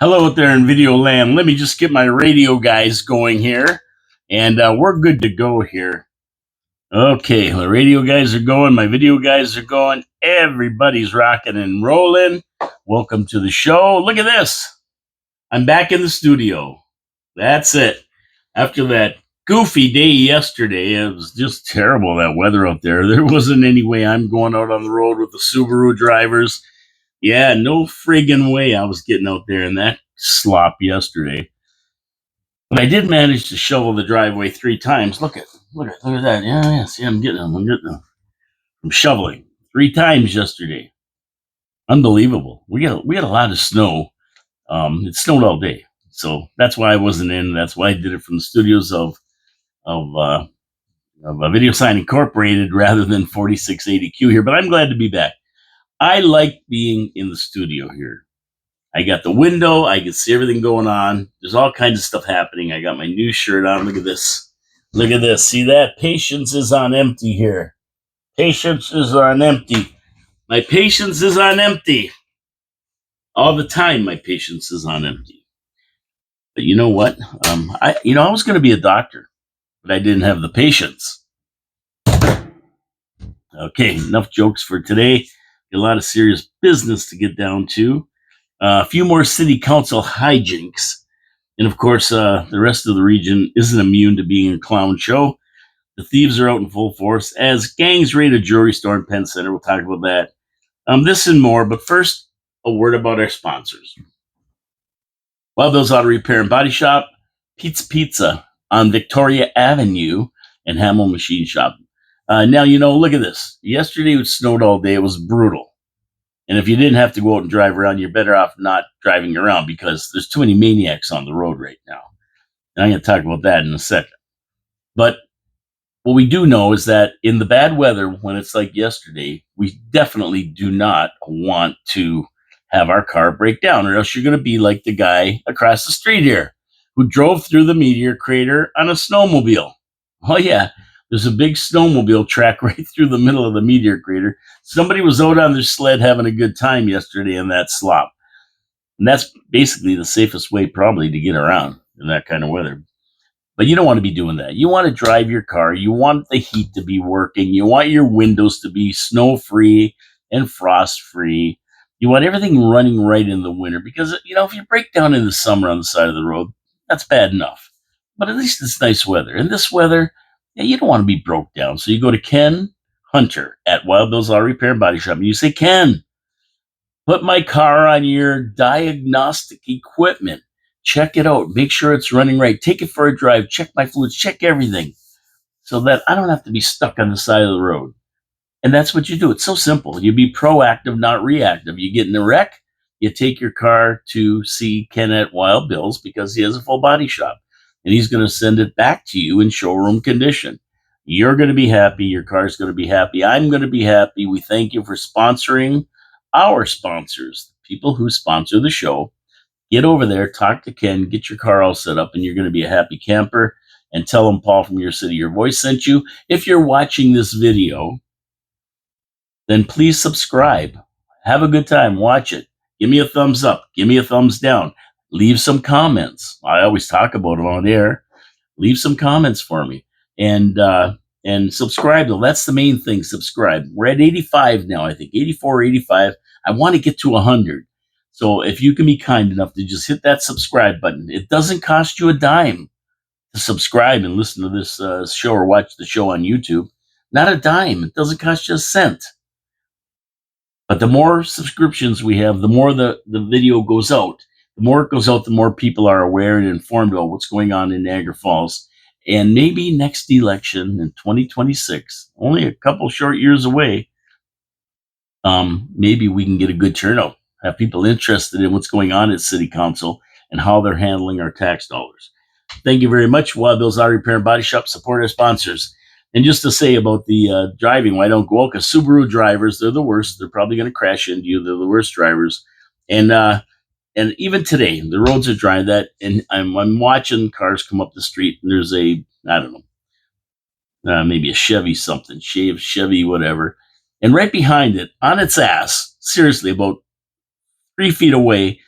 Hello out there in video land. Let me just get my radio guys going here, and we're good to go here. Okay, the radio guys are going, my video guys are going, everybody's rocking and rolling. Welcome to the show. Look at this. I'm back in the studio. That's it. After that goofy day yesterday, it was just terrible, that weather out there. There wasn't any way I'm going out on the road with the Subaru drivers. Yeah, no friggin' way I was getting out there in that slop yesterday. But I did manage to shovel the driveway 3 times. Look at that. Yeah, see, I'm getting them. I'm shoveling 3 times yesterday. Unbelievable. We got a lot of snow. It snowed all day, so that's why I wasn't in. That's why I did it from the studios of Video Sign Incorporated rather than 4680Q here. But I'm glad to be back. I like being in the studio here. I got the window. I can see everything going on. There's all kinds of stuff happening. I got my new shirt on. Look at this. Look at this. See that? Patience is on empty here. Patience is on empty. My patience is on empty. All the time, my patience is on empty. But you know what? I was going to be a doctor, but I didn't have the patience. Okay, enough jokes for today. A lot of serious business to get down to. A few more city council hijinks. And of course, the rest of the region isn't immune to being a clown show. The thieves are out in full force as gangs raid a jewelry store in Penn Center. We'll talk about that. This and more. But first, a word about our sponsors. Wild Bill's Auto Repair and Body Shop, Pete's Pizza on Victoria Avenue, and Hamill Machine Shop. Now, look at this. Yesterday it snowed all day. It was brutal. And if you didn't have to go out and drive around, you're better off not driving around because there's too many maniacs on the road right now. And I'm going to talk about that in a second. But what we do know is that in the bad weather, when it's like yesterday, we definitely do not want to have our car break down, or else you're going to be like the guy across the street here who drove through the meteor crater on a snowmobile. Oh, yeah. There's a big snowmobile track right through the middle of the meteor crater. Somebody was out on their sled having a good time yesterday in that slop. And that's basically the safest way probably to get around in that kind of weather. But you don't want to be doing that. You want to drive your car. You want the heat to be working. You want your windows to be snow-free and frost-free. You want everything running right in the winter because, if you break down in the summer on the side of the road, that's bad enough. But at least it's nice weather. And this weather, you don't want to be broke down. So you go to Ken Hunter at Wild Bill's Auto Repair and Body Shop, and you say, Ken, put my car on your diagnostic equipment. Check it out. Make sure it's running right. Take it for a drive. Check my fluids. Check everything so that I don't have to be stuck on the side of the road. And that's what you do. It's so simple. You be proactive, not reactive. You get in a wreck, you take your car to see Ken at Wild Bill's because he has a full body shop. And he's going to send it back to you in showroom condition. You're going to be happy. Your car's going to be happy. I'm going to be happy. We thank you for sponsoring our sponsors, people who sponsor the show. Get over there, talk to Ken, get your car all set up, and you're going to be a happy camper. And tell him Paul from Your City, Your Voice sent you. If you're watching this video, then please subscribe. Have a good time. Watch it. Give me a thumbs up. Give me a thumbs down. Leave some comments. I always talk about them on air. Leave some comments for me. And subscribe, though. That's the main thing. Subscribe. We're at 85 now, I think. 84, 85. I want to get to 100. So if you can be kind enough to just hit that subscribe button. It doesn't cost you a dime to subscribe and listen to this show or watch the show on YouTube. Not a dime. It doesn't cost you a cent. But the more subscriptions we have, the more the video goes out. The more it goes out, the more people are aware and informed about what's going on in Niagara Falls. And maybe next election in 2026, only a couple short years away, maybe we can get a good turnout. Have people interested in what's going on at City Council and how they're handling our tax dollars. Thank you very much. Wild Bill's Auto Repair and Body Shop, support our sponsors. And just to say about the driving, why don't go out? Because Subaru drivers, they're the worst. They're probably going to crash into you. They're the worst drivers. And even today, the roads are dry. And I'm watching cars come up the street, and there's maybe a Chevy something, Chevy whatever. And right behind it, on its ass, seriously, about 3 feet away,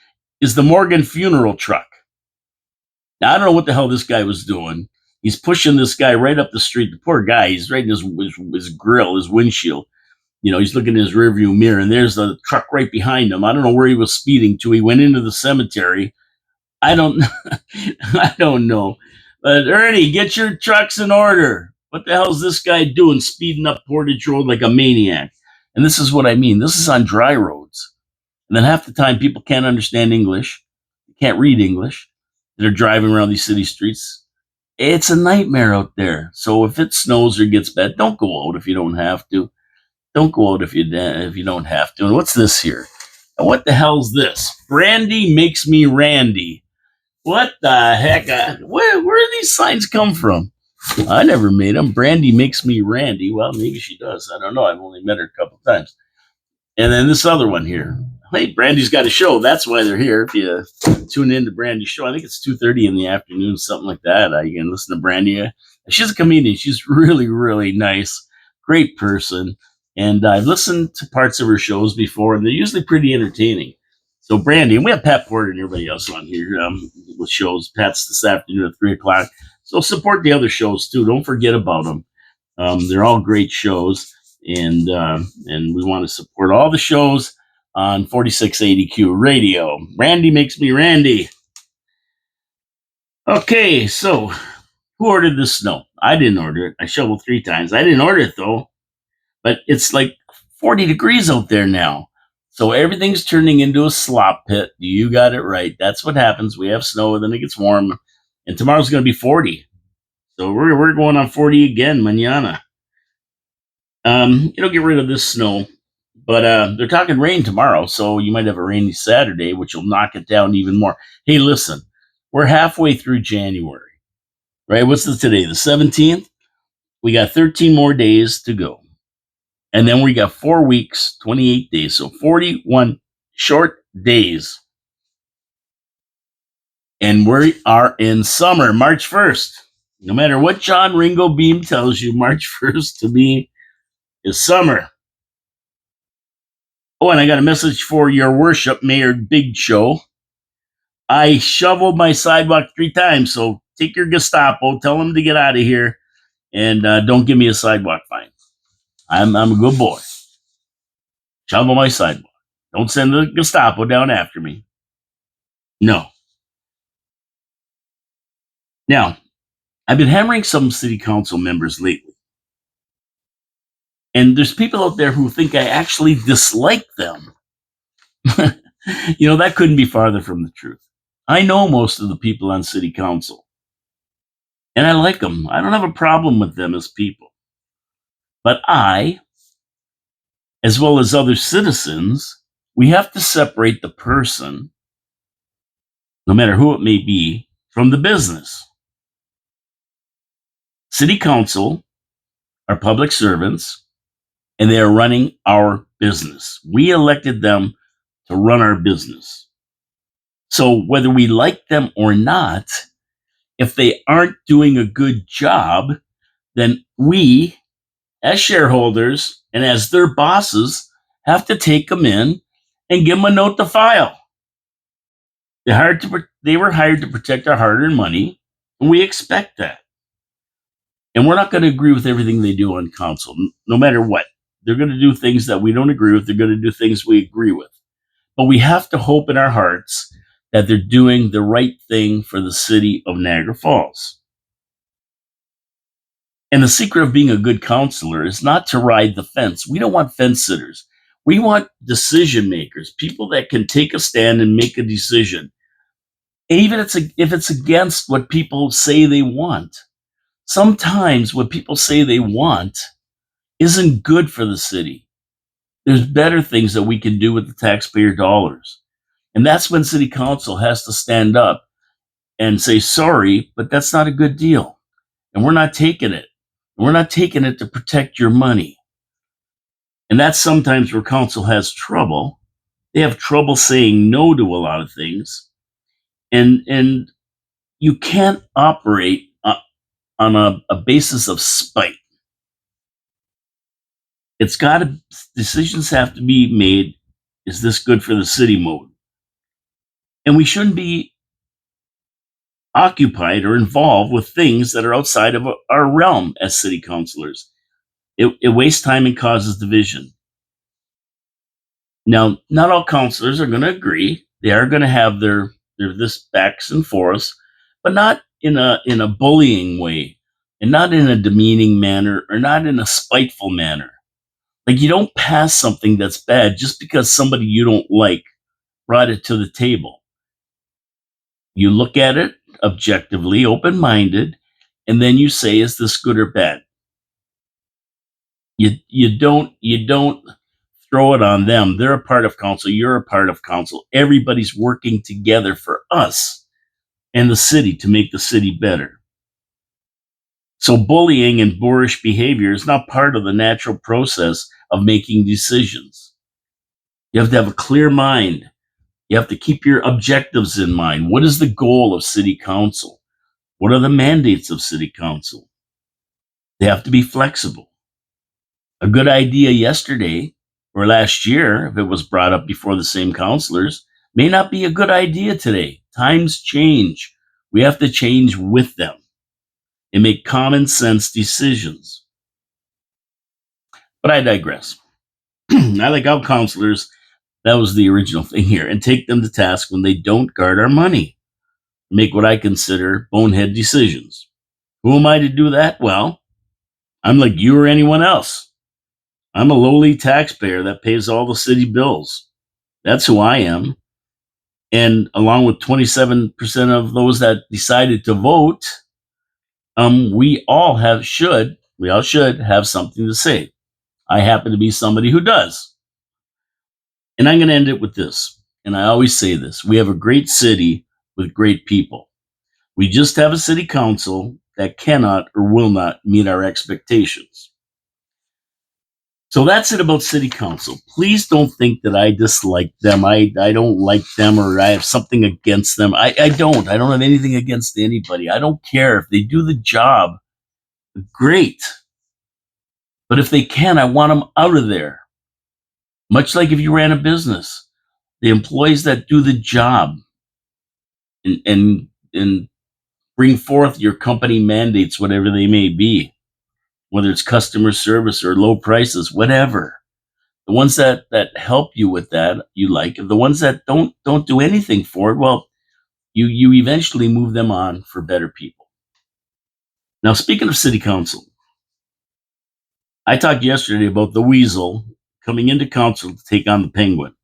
is the Morgan funeral truck. Now, I don't know what the hell this guy was doing. He's pushing this guy right up the street. The poor guy, he's right in his grill, his windshield. He's looking in his rearview mirror, and there's the truck right behind him. I don't know where he was speeding to. He went into the cemetery. I don't, I don't know. But Ernie, get your trucks in order. What the hell is this guy doing, speeding up Portage Road like a maniac? And this is what I mean. This is on dry roads, and then half the time people can't understand English, can't read English. They're driving around these city streets. It's a nightmare out there. So if it snows or gets bad, don't go out if you don't have to. Don't go out if you don't have to. And what's this here? And what the hell's this? Brandy makes me Randy. What the heck? Where do these signs come from? I never made them. Brandy makes me Randy. Well, maybe she does. I don't know. I've only met her a couple times. And then this other one here. Hey, Brandy's got a show. That's why they're here. If you tune in to Brandy's show, I think it's 2:30 in the afternoon, something like that. You can listen to Brandy. She's a comedian. She's really, really nice. Great person. And I've listened to parts of her shows before, and they're usually pretty entertaining. So Brandy, and we have Pat Porter and everybody else on here with shows. Pat's this afternoon at 3 o'clock. So support the other shows, too. Don't forget about them. They're all great shows. And we want to support all the shows on 4680Q Radio. Randy makes me Randy. Okay, so who ordered the snow? I didn't order it. I shoveled 3 times. I didn't order it, though. But it's like 40 degrees out there now. So everything's turning into a slop pit. You got it right. That's what happens. We have snow, then it gets warm. And tomorrow's going to be 40. So we're going on 40 again, mañana. Get rid of this snow. But they're talking rain tomorrow, so you might have a rainy Saturday, which will knock it down even more. Hey, listen, we're halfway through January, right? What's today? The 17th? We got 13 more days to go. And then we got 4 weeks, 28 days. So 41 short days. And we are in summer, March 1st. No matter what John Ringo Beam tells you, March 1st to me is summer. Oh, and I got a message for your worship, Mayor Big Show. I shoveled my sidewalk 3 times, so take your Gestapo, tell them to get out of here, and don't give me a sidewalk fine. I'm a good boy. Shovel my sidewalk. Don't send the Gestapo down after me. No. Now, I've been hammering some city council members lately. And there's people out there who think I actually dislike them. That couldn't be farther from the truth. I know most of the people on city council. And I like them. I don't have a problem with them as people. But I, as well as other citizens, we have to separate the person, no matter who it may be, from the business. City council are public servants, and they are running our business. We elected them to run our business. So whether we like them or not, if they aren't doing a good job, then we, as shareholders and as their bosses, have to take them in and give them a note to file. They were hired to protect our hard-earned money, and we expect that. And we're not going to agree with everything they do on council, no matter what. They're going to do things that we don't agree with. They're going to do things we agree with. But we have to hope in our hearts that they're doing the right thing for the city of Niagara Falls. And the secret of being a good counselor is not to ride the fence. We don't want fence sitters. We want decision makers, people that can take a stand and make a decision. And even if it's against what people say they want. Sometimes what people say they want isn't good for the city. There's better things that we can do with the taxpayer dollars. And that's when city council has to stand up and say, sorry, but that's not a good deal. And we're not taking it. We're not taking it to protect your money. And that's sometimes where council has trouble. They have trouble saying no to a lot of things. And you can't operate on a basis of spite. Decisions have to be made. Is this good for the city mode? And we shouldn't be occupied or involved with things that are outside of our realm as city councilors. It wastes time and causes division. Now, not all councilors are going to agree. They are going to have their this backs and forths, but not in a bullying way, and not in a demeaning manner, or not in a spiteful manner. Like, you don't pass something that's bad just because somebody you don't like brought it to the table. You look at it objectively, open minded, and then you say, is this good or bad? You don't throw it on them. They're a part of council. You're a part of council. Everybody's working together for us and the city to make the city better. So bullying and boorish behavior is not part of the natural process of making decisions. You have to have a clear mind. You have to keep your objectives in mind. What is the goal of city council? What are the mandates of city council? They have to be flexible. A good idea yesterday or last year, if it was brought up before the same councilors, may not be a good idea today. Times change. We have to change with them and make common sense decisions. But I digress. I like how councilors, that was the original thing here, and take them to task when they don't guard our money, make what I consider bonehead decisions. Who am I to do that? Well, I'm like you or anyone else. I'm a lowly taxpayer that pays all the city bills. That's who I am. And along with 27% of those that decided to vote, we all should have something to say. I happen to be somebody who does. And I'm going to end it with this. And I always say this: we have a great city with great people. We just have a city council that cannot or will not meet our expectations. So that's it about city council. Please don't think that I dislike them. I don't like them, or I have something against them. I don't. I don't have anything against anybody. I don't care if they do the job. Great. But if they can, I want them out of there. Much like if you ran a business, the employees that do the job and bring forth your company mandates, whatever they may be, whether it's customer service or low prices, whatever. The ones that help you with that, you like. The ones that don't do anything for it, well, you eventually move them on for better people. Now, speaking of city council, I talked yesterday about the Weasel coming into council to take on the Penguin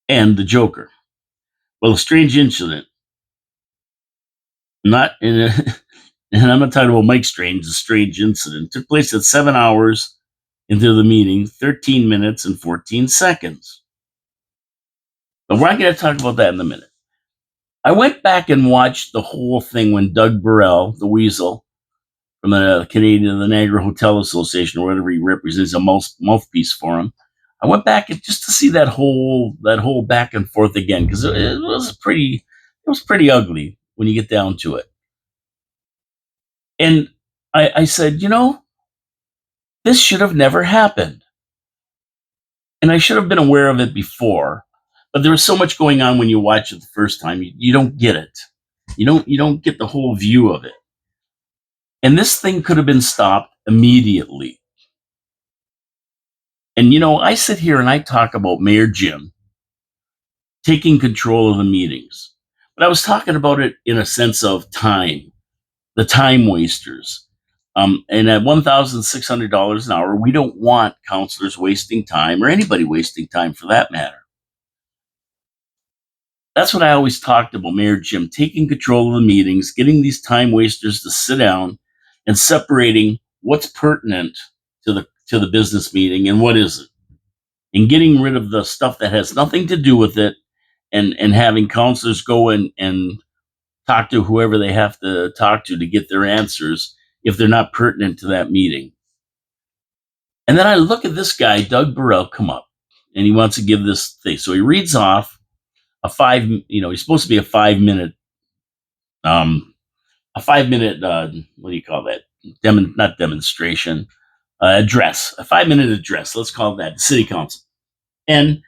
and the Joker. Well, a strange incident, not in a, and I'm not talking about Mike Strange, a strange incident, took place at 7 hours into the meeting, 13 minutes and 14 seconds. But we're not going to talk about that in a minute. I went back and watched the whole thing when Doug Burrell, the Weasel, from the the Niagara Hotel Association, or whatever he represents, a mouthpiece for him. I went back just to see that whole back and forth again, because it was pretty ugly when you get down to it. And I said, this should have never happened. And I should have been aware of it before, but there was so much going on when you watch it the first time, you don't get it. You don't get the whole view of it. And this thing could have been stopped immediately. And I sit here and I talk about Mayor Jim taking control of the meetings. But I was talking about it in a sense of time, the time wasters. And at $1,600 an hour, we don't want counselors wasting time, or anybody wasting time for that matter. That's what I always talked about, Mayor Jim taking control of the meetings, getting these time wasters to sit down and separating what's pertinent to the business meeting and what isn't, and getting rid of the stuff that has nothing to do with it, and having counselors go and talk to whoever they have to talk to get their answers if they're not pertinent to that meeting. And then I look at this guy, Doug Burrell, come up, and he wants to give this thing. So he reads off he's supposed to be a 5 minute, what do you call that? Not demonstration, address, a 5 minute address. Let's call that city council. And,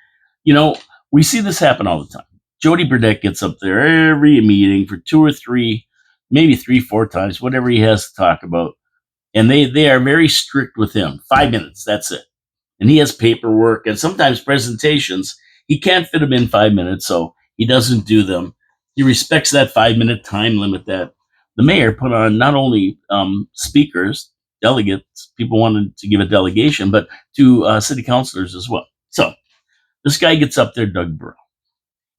we see this happen all the time. Jody Burdett gets up there every meeting for 2 or 3, maybe 3, 4 times, whatever he has to talk about. And they are very strict with him. 5 minutes, that's it. And he has paperwork and sometimes presentations. He can't fit them in 5 minutes, so he doesn't do them. He respects that 5 minute time limit that the mayor put on not only speakers, delegates, people wanted to give a delegation, but to city councilors as well. So this guy gets up there, Doug Burrell,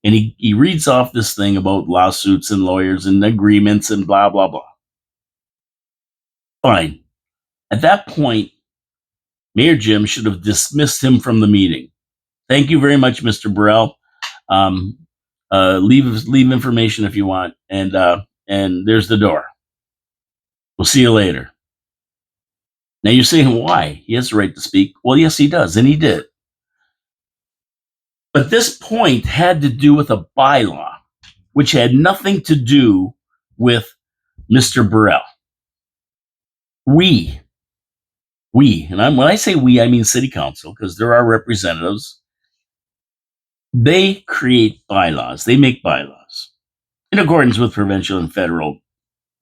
and he reads off this thing about lawsuits and lawyers and agreements and blah, blah, blah. Fine. At that point, Mayor Jim should have dismissed him from the meeting. Thank you very much, Mr. Burrell. Leave information if you want, and there's the door. We'll see you later. Now you're saying why? He has the right to speak. Well, yes, he does, and he did. But this point had to do with a bylaw, which had nothing to do with Mr. Burrell. We, and when I say we, I mean city council, because there are representatives. They create bylaws. They make bylaws in accordance with provincial and federal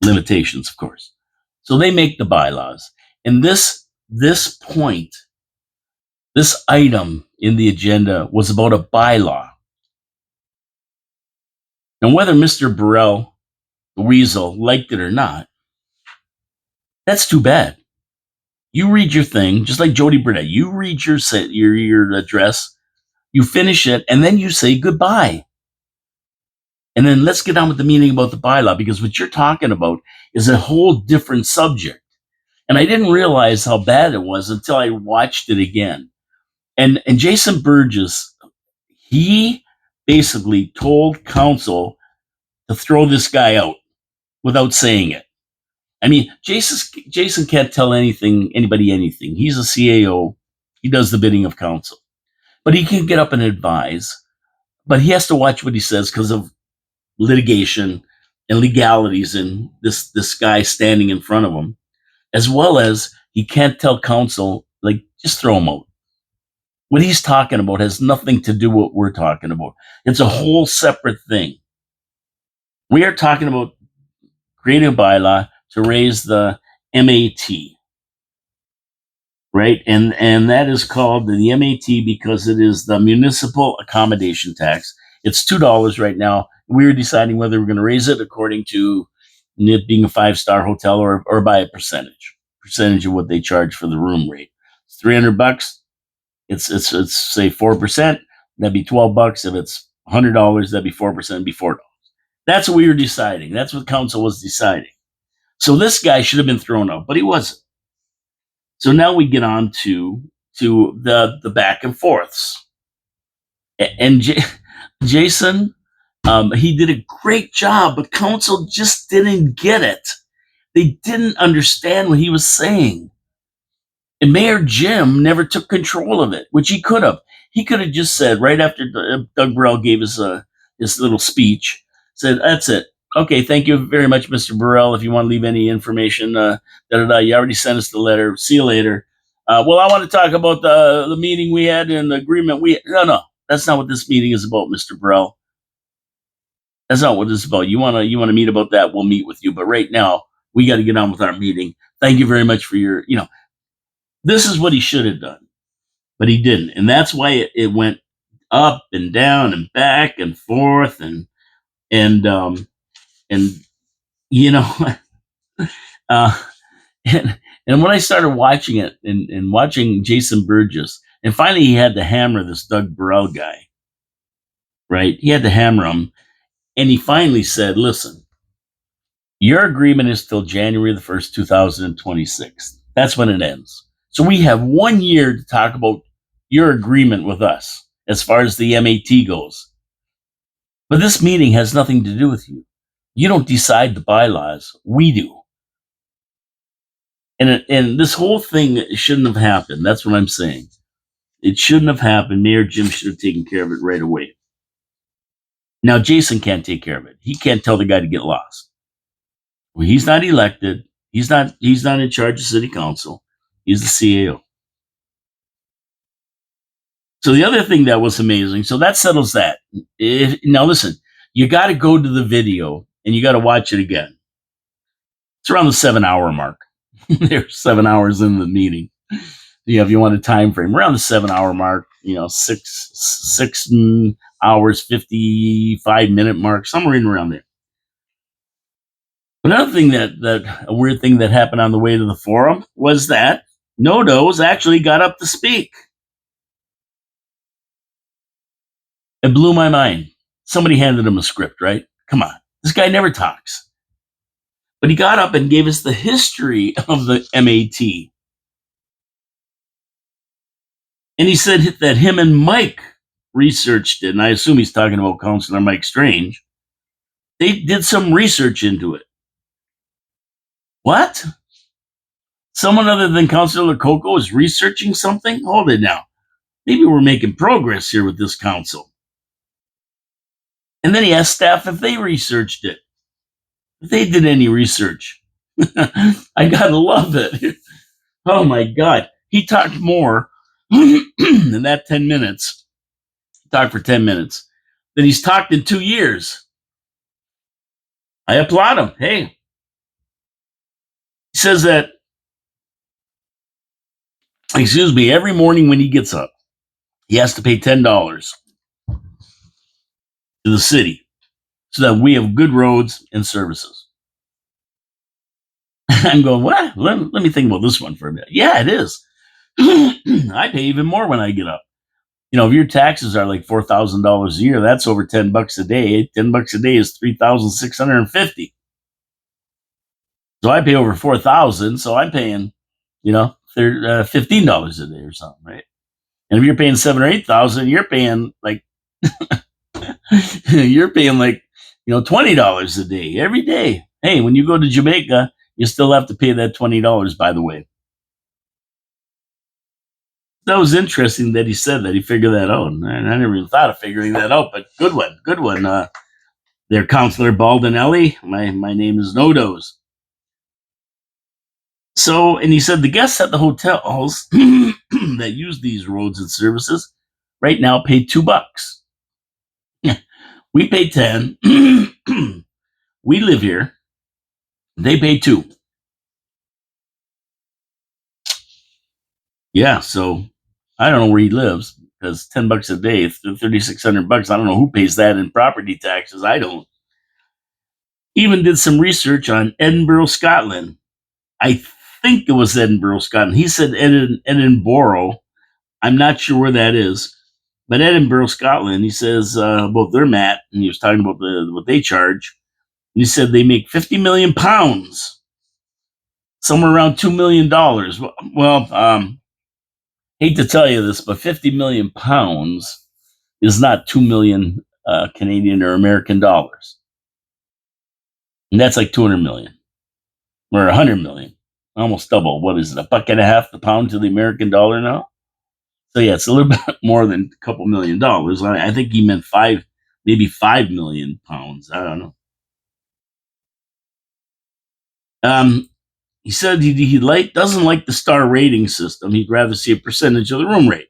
limitations, of course. So they make the bylaws. And this point, this item in the agenda was about a bylaw. And whether Mr. Burrell, the weasel, liked it or not, that's too bad. You read your thing, just like Jody Burdett. You read your address, you finish it, and then you say goodbye. And then let's get on with the meeting about the bylaw, because what you're talking about is a whole different subject. And I didn't realize how bad it was until I watched it again. And Jason Burgess, he basically told council to throw this guy out without saying it. I mean, Jason can't tell anybody anything. He's a CAO. He does the bidding of council. But he can get up and advise. But he has to watch what he says because of litigation and legalities in this guy standing in front of him, as well as he can't tell council, like, just throw him out. What he's talking about has nothing to do with what we're talking about. It's a whole separate thing. We are talking about creating a bylaw to raise the MAT, right? And that is called the MAT because it is the municipal accommodation tax. It's $2 right now. We're deciding whether we're going to raise it according to it being a 5-star hotel or by a percentage of what they charge for the room rate. It's $300. It's say 4%. That'd be $12. If it's $100, that'd be 4%. It'd be $4. That's what we were deciding. That's what council was deciding. So this guy should have been thrown out, but he wasn't. So now we get on to the back and forths. And Jason, he did a great job, but council just didn't get it. They didn't understand what he was saying. And Mayor Jim never took control of it, which he could have. He could have just said, right after Doug Burrell gave his little speech, said, "That's it. Okay, thank you very much, Mr. Burrell. If you want to leave any information, you already sent us the letter. See you later." Well, I want to talk about the meeting we had and the agreement we. No, that's not what this meeting is about, Mr. Burrell. That's not what this is about. You want to meet about that? We'll meet with you. But right now, we got to get on with our meeting. Thank you very much for your. This is what he should have done, but he didn't, and that's why it went up and down and back and forth and you know, uh, and when I started watching it and watching Jason Burgess, and finally he had to hammer this Doug Burrell guy, right? He had to hammer him, and he finally said, "Listen, your agreement is till January the 1st, 2026. That's when it ends. So we have 1 year to talk about your agreement with us as far as the MAT goes. But this meeting has nothing to do with you. You don't decide the bylaws. We do." And this whole thing shouldn't have happened. That's what I'm saying. It shouldn't have happened. Mayor Jim should have taken care of it right away. Now, Jason can't take care of it. He can't tell the guy to get lost. Well, he's not elected. He's not in charge of city council. He's the CAO. So the other thing that was amazing, so that settles that. Now listen, you got to go to the video and you got to watch it again. It's around the 7 hour mark. They're 7 hours in the meeting. If you want a time frame, around the 7 hour mark, 6 hours, 55-minute mark, somewhere in around there. Another thing that a weird thing that happened on the way to the forum was that NoDoz actually got up to speak. It blew my mind. Somebody handed him a script, right? Come on. This guy never talks. But he got up and gave us the history of the MAT. And he said that him and Mike researched it, and I assume he's talking about Counselor Mike Strange. They did some research into it. What? Someone other than Counselor Coco is researching something? Hold it now. Maybe we're making progress here with this council. And then he asked staff if they researched it. If they did any research. I gotta love it. Oh my God. He talked more in that 10 minutes. He talked for 10 minutes than he's talked in 2 years. I applaud him. Hey. He says that, every morning when he gets up, he has to pay $10 to the city so that we have good roads and services. I'm going, what? Let me think about this one for a minute. Yeah, it is. I pay even more when I get up. If your taxes are like $4,000 a year, that's over $10 a day. $10 a day is $3,650. So I pay over $4,000. So I'm paying, $15 a day or something, right? And if you're paying $7,000 or $8,000, you're paying like $20 a day every day. Hey, when you go to Jamaica, you still have to pay that $20, by the way. That was interesting that he said that. He figured that out. And I never even thought of figuring that out, but good one. There, Counselor Baldinelli. My name is NoDoz. So, and he said the guests at the hotels that use these roads and services right now pay $2. We pay 10. We live here. They pay 2. Yeah, so I don't know where he lives because $10 a day, $3,600. I don't know who pays that in property taxes. I don't. Even did some research on Edinburgh, Scotland. I think it was Edinburgh, Scotland. He said Edinburgh. I'm not sure where that is, but Edinburgh, Scotland. He says about their mat, and he was talking about what they charge. And he said they make 50 million pounds, somewhere around $2 million. Well, hate to tell you this, but 50 million pounds is not 2 million Canadian or American dollars. And that's like 200 million or 100 million, almost double. What is it? $1.50 the pound to the American dollar now? So yeah, it's a little bit more than a couple $1,000,000. I think he meant maybe 5 million pounds. I don't know. He said he doesn't like the star rating system. He'd rather see a percentage of the room rate.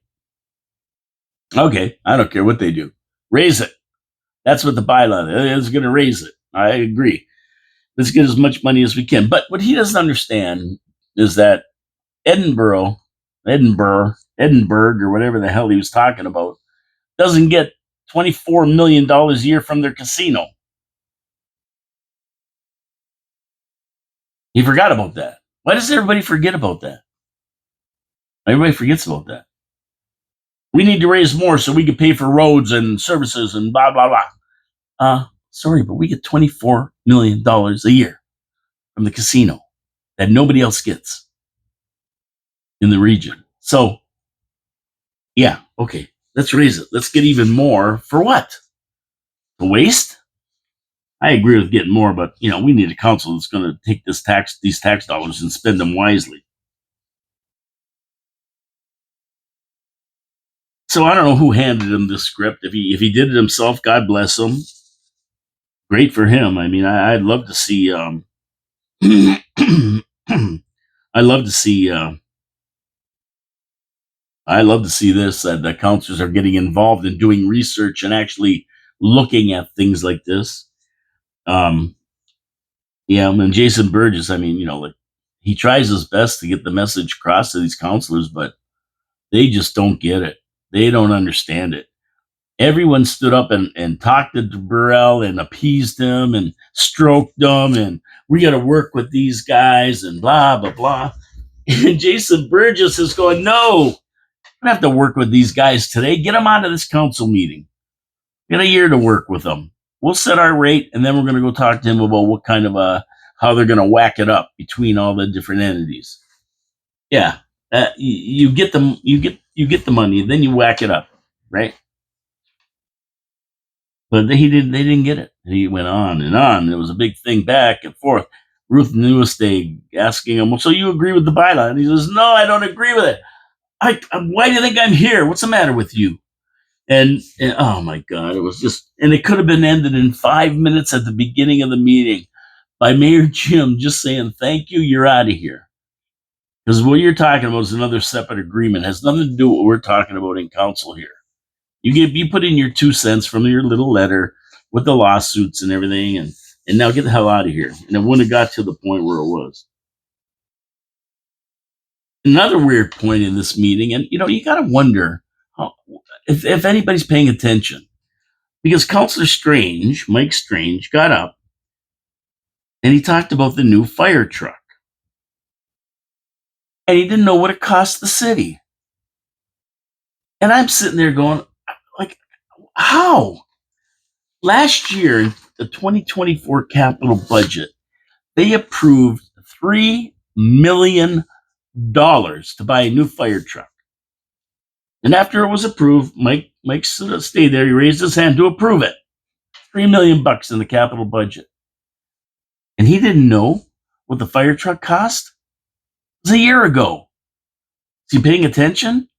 Okay, I don't care what they do. Raise it. That's what the bylaw is going to raise it. I agree. Let's get as much money as we can. But what he doesn't understand is that Edinburgh, or whatever the hell he was talking about, doesn't get $24 million a year from their casino. He forgot about that. Why does everybody forget about that? Everybody forgets about that. We need to raise more so we can pay for roads and services and blah, blah, blah. Sorry, but we get $24 million a year from the casino that nobody else gets in the region. So, yeah, okay, let's raise it. Let's get even more. For what? To waste? I agree with getting more, but we need a council that's going to take these tax dollars and spend them wisely. So I don't know who handed him this script. If he did it himself, God bless him. Great for him. I mean, I'd love to see. I'd love to see I love to see this, that the counselors are getting involved in doing research and actually looking at things like this. Um, yeah, and Jason Burgess, I mean, like he tries his best to get the message across to these counselors, but they just don't get it. They don't understand it. Everyone stood up and talked to Burrell and appeased him and stroked him, and we got to work with these guys and blah, blah, blah. And Jason Burgess is going, no, don't have to work with these guys today. Get them out of this council meeting. Get a year to work with them. We'll set our rate, and then we're going to go talk to him about what kind of how they're going to whack it up between all the different entities. Yeah, you get them, you get the money, then you whack it up, right? But he didn't. They didn't get it. He went on and on. There was a big thing back and forth. Ruth Newestay asking him, "Well, so you agree with the bylaw?" And he says, "No, I don't agree with it. Why do you think I'm here? What's the matter with you?" And oh my God, it was just, and it could have been ended in 5 minutes at the beginning of the meeting by Mayor Jim just saying, "Thank you, you're out of here." Because what you're talking about is another separate agreement. It has nothing to do with what we're talking about in council here. You put in your 2 cents from your little letter with the lawsuits and everything, and now get the hell out of here. And it wouldn't have got to the point where it was. Another weird point in this meeting, and you got to wonder if anybody's paying attention, because Councillor Strange, Mike Strange, got up and he talked about the new fire truck, and he didn't know what it cost the city. And I'm sitting there going, like, how? Last year, the 2024 capital budget, they approved $3 million to buy a new fire truck. And after it was approved, Mike stayed there. He raised his hand to approve it. $3 million in the capital budget. And he didn't know what the fire truck cost? It was a year ago. Is he paying attention?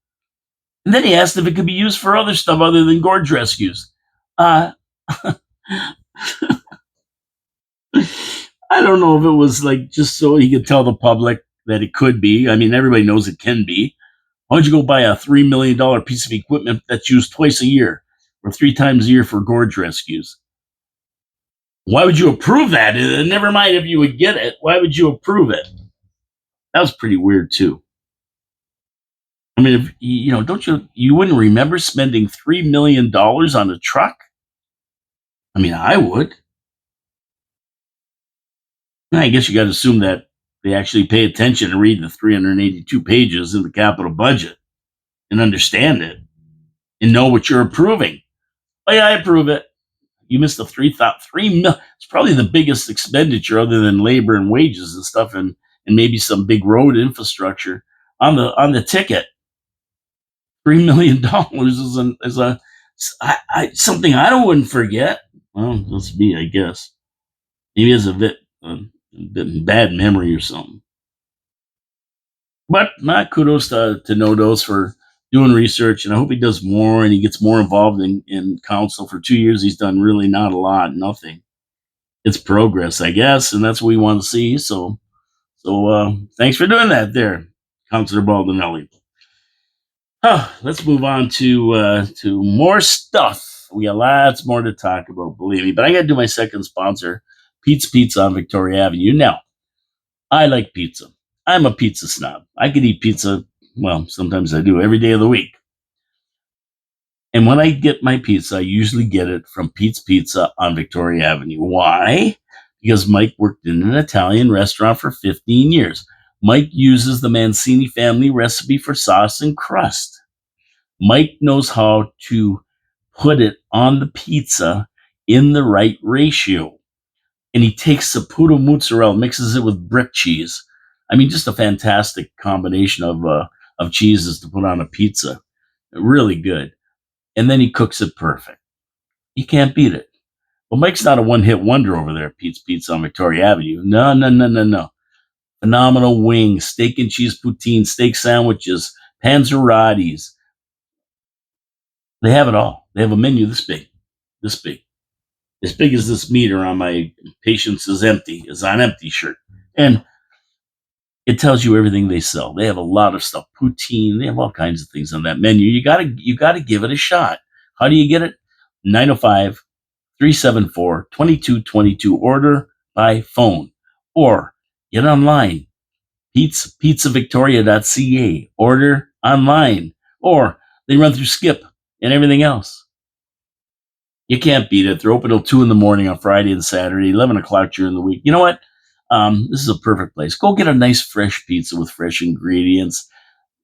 And then he asked if it could be used for other stuff other than gorge rescues. I don't know if it was like just so he could tell the public that it could be. I mean, everybody knows it can be. Why don't you go buy a $3 million piece of equipment that's used twice a year or 3 times a year for gorge rescues? Why would you approve that? Never mind if you would get it. Why would you approve it? That was pretty weird too. I mean, if don't you wouldn't remember spending $3 million on a truck? I mean, I would. I guess you got to assume that they actually pay attention and read the 382 pages in the capital budget and understand it and know what you're approving. Oh yeah, I approve it. You missed the 3 million. It's probably the biggest expenditure other than labor and wages and stuff, and maybe some big road infrastructure on the ticket. $3 million is something I wouldn't forget. Well, that's me, I guess. Maybe it's a bit bad memory or something. But kudos to Nodos for doing research, and I hope he does more and he gets more involved in council. For 2 years, he's done really not a lot, nothing. It's progress, I guess, and that's what we want to see. So thanks for doing that there, Councillor Baldinelli. Let's move on to more stuff. We got lots more to talk about, believe me. But I got to do my second sponsor, Pete's Pizza on Victoria Avenue. Now, I like pizza. I'm a pizza snob. I could eat pizza, well, sometimes I do, every day of the week. And when I get my pizza, I usually get it from Pete's Pizza on Victoria Avenue. Why? Because Mike worked in an Italian restaurant for 15 years. Mike uses the Mancini family recipe for sauce and crust. Mike knows how to put it on the pizza in the right ratio. And he takes Saputo mozzarella, mixes it with brick cheese. I mean, just a fantastic combination of cheeses to put on a pizza. Really good. And then he cooks it perfect. You can't beat it. Well, Mike's not a one-hit wonder over there at Pete's Pizza on Victoria Avenue. No. Phenomenal wings, steak and cheese poutine, steak sandwiches, panzerottis. They have it all. They have a menu this big. As big as this meter on my Patience is on empty shirt. And It tells you everything they sell. They have a lot of stuff, poutine. They have all kinds of things on that menu. You gotta give it a shot. How do you get it? 905-374-2222. Order by phone or get online. Pizzavictoria.ca. Order online or they run through Skip and everything else. You can't beat it. They're open till 2 in the morning on Friday and Saturday, 11 o'clock during the week. You know what? This is a perfect place. Go get a nice fresh pizza with fresh ingredients,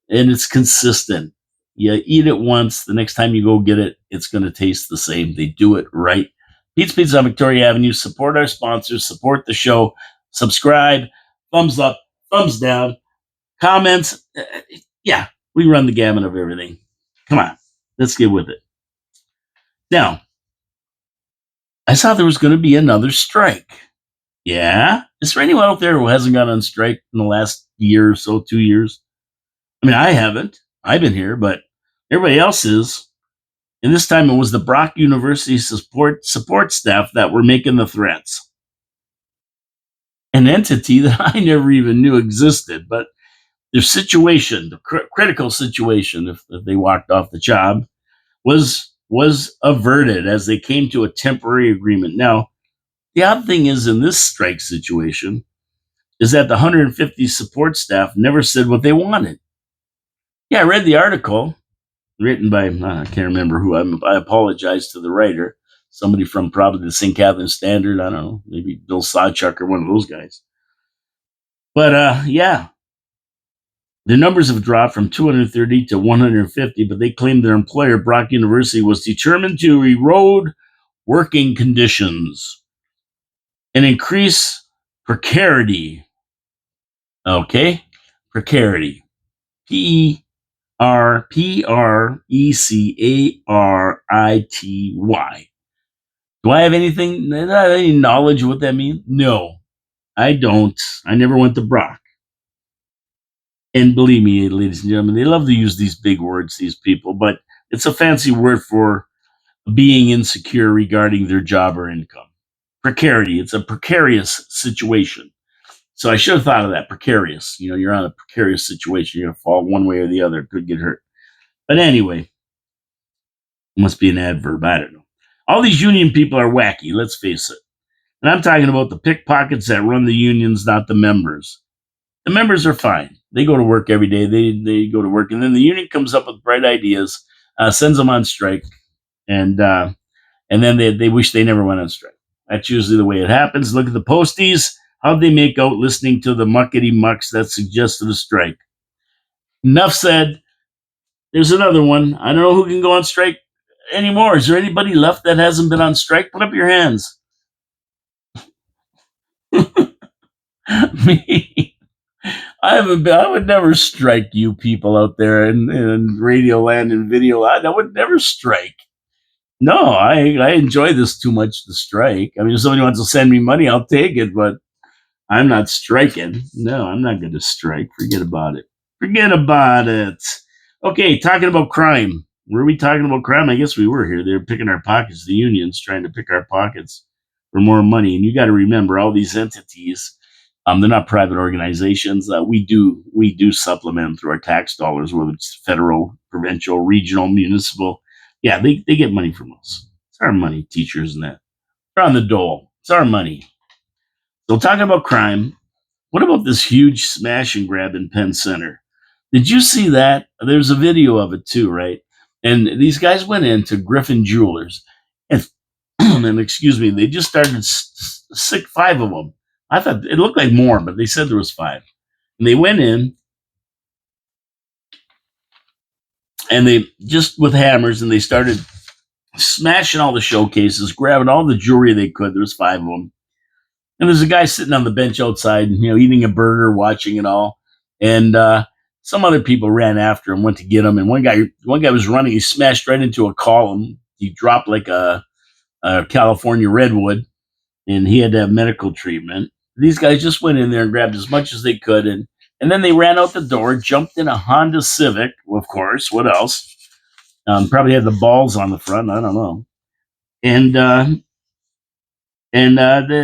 and it's consistent. You eat it once, the next time you go get it, it's going to taste the same. They do it right. Pizza on Victoria Avenue. Support our sponsors, support the show, subscribe, thumbs up, thumbs down, comments. Yeah, we run the gamut of everything. Come on, let's get with it. Now, I saw there was going to be another strike. Yeah? Is there anyone out there who hasn't gone on strike in the last year or so, 2 years? I mean, I haven't. I've been here, but everybody else is. And this time it was the Brock University support staff that were making the threats. An entity that I never even knew existed, but their situation, the critical situation, if they walked off the job, was averted as they came to a temporary agreement. Now, the odd thing is in this strike situation is that the 150 support staff never said what they wanted. Yeah, I read the article written by, I can't remember who. I apologize to the writer. Somebody from probably the St. Catharines Standard. I don't know, maybe Bill Sawchuck or one of those guys. But yeah, the numbers have dropped from 230 to 150, but they claim their employer, Brock University, was determined to erode working conditions and increase precarity. Okay? Precarity. Precarity. Do I have any knowledge of what that means? No, I don't. I never went to Brock. And believe me, ladies and gentlemen, they love to use these big words, these people, but it's a fancy word for being insecure regarding their job or income. Precarity. It's a precarious situation. So I should have thought of that. Precarious. You're on a precarious situation. You're going to fall one way or the other. Could get hurt. But anyway, it must be an adverb. I don't know. All these union people are wacky, let's face it. And I'm talking about the pickpockets that run the unions, not the members. The members are fine. They go to work every day. They go to work. And then the union comes up with bright ideas, sends them on strike. And then they wish they never went on strike. That's usually the way it happens. Look at the posties. How'd they make out listening to the muckety mucks that suggested a strike? Enough said. There's another one. I don't know who can go on strike anymore. Is there anybody left that hasn't been on strike? Put up your hands. Me. I would never strike you people out there in radio land and video land. I would never strike. No, I enjoy this too much to strike. I mean, if somebody wants to send me money, I'll take it, but I'm not striking. No, I'm not going to strike. Forget about it. Forget about it. Okay, talking about crime. Were we talking about crime? I guess we were here. They were picking our pockets. The unions trying to pick our pockets for more money. And you got to remember, all these entities, they're not private organizations. We do supplement through our tax dollars, whether it's federal, provincial, regional, municipal. Yeah, they get money from us. It's our money, teachers and that. They're on the dole. It's our money. So talking about crime, what about this huge smash and grab in Penn Center? Did you see that? There's a video of it too, right? And these guys went into Griffin Jewelers, and and excuse me, they just started sick 5 of them. I thought it looked like more, but they said there was 5. And they went in, and they just with hammers, and they started smashing all the showcases, grabbing all the jewelry they could. There was 5 of them. And there's a guy sitting on the bench outside, eating a burger, watching it all. And some other people ran after him, went to get him. And one guy was running. He smashed right into a column. He dropped like a California redwood, and he had to have medical treatment. These guys just went in there and grabbed as much as they could. And then they ran out the door, jumped in a Honda Civic, of course. What else? Probably had the balls on the front. I don't know. And And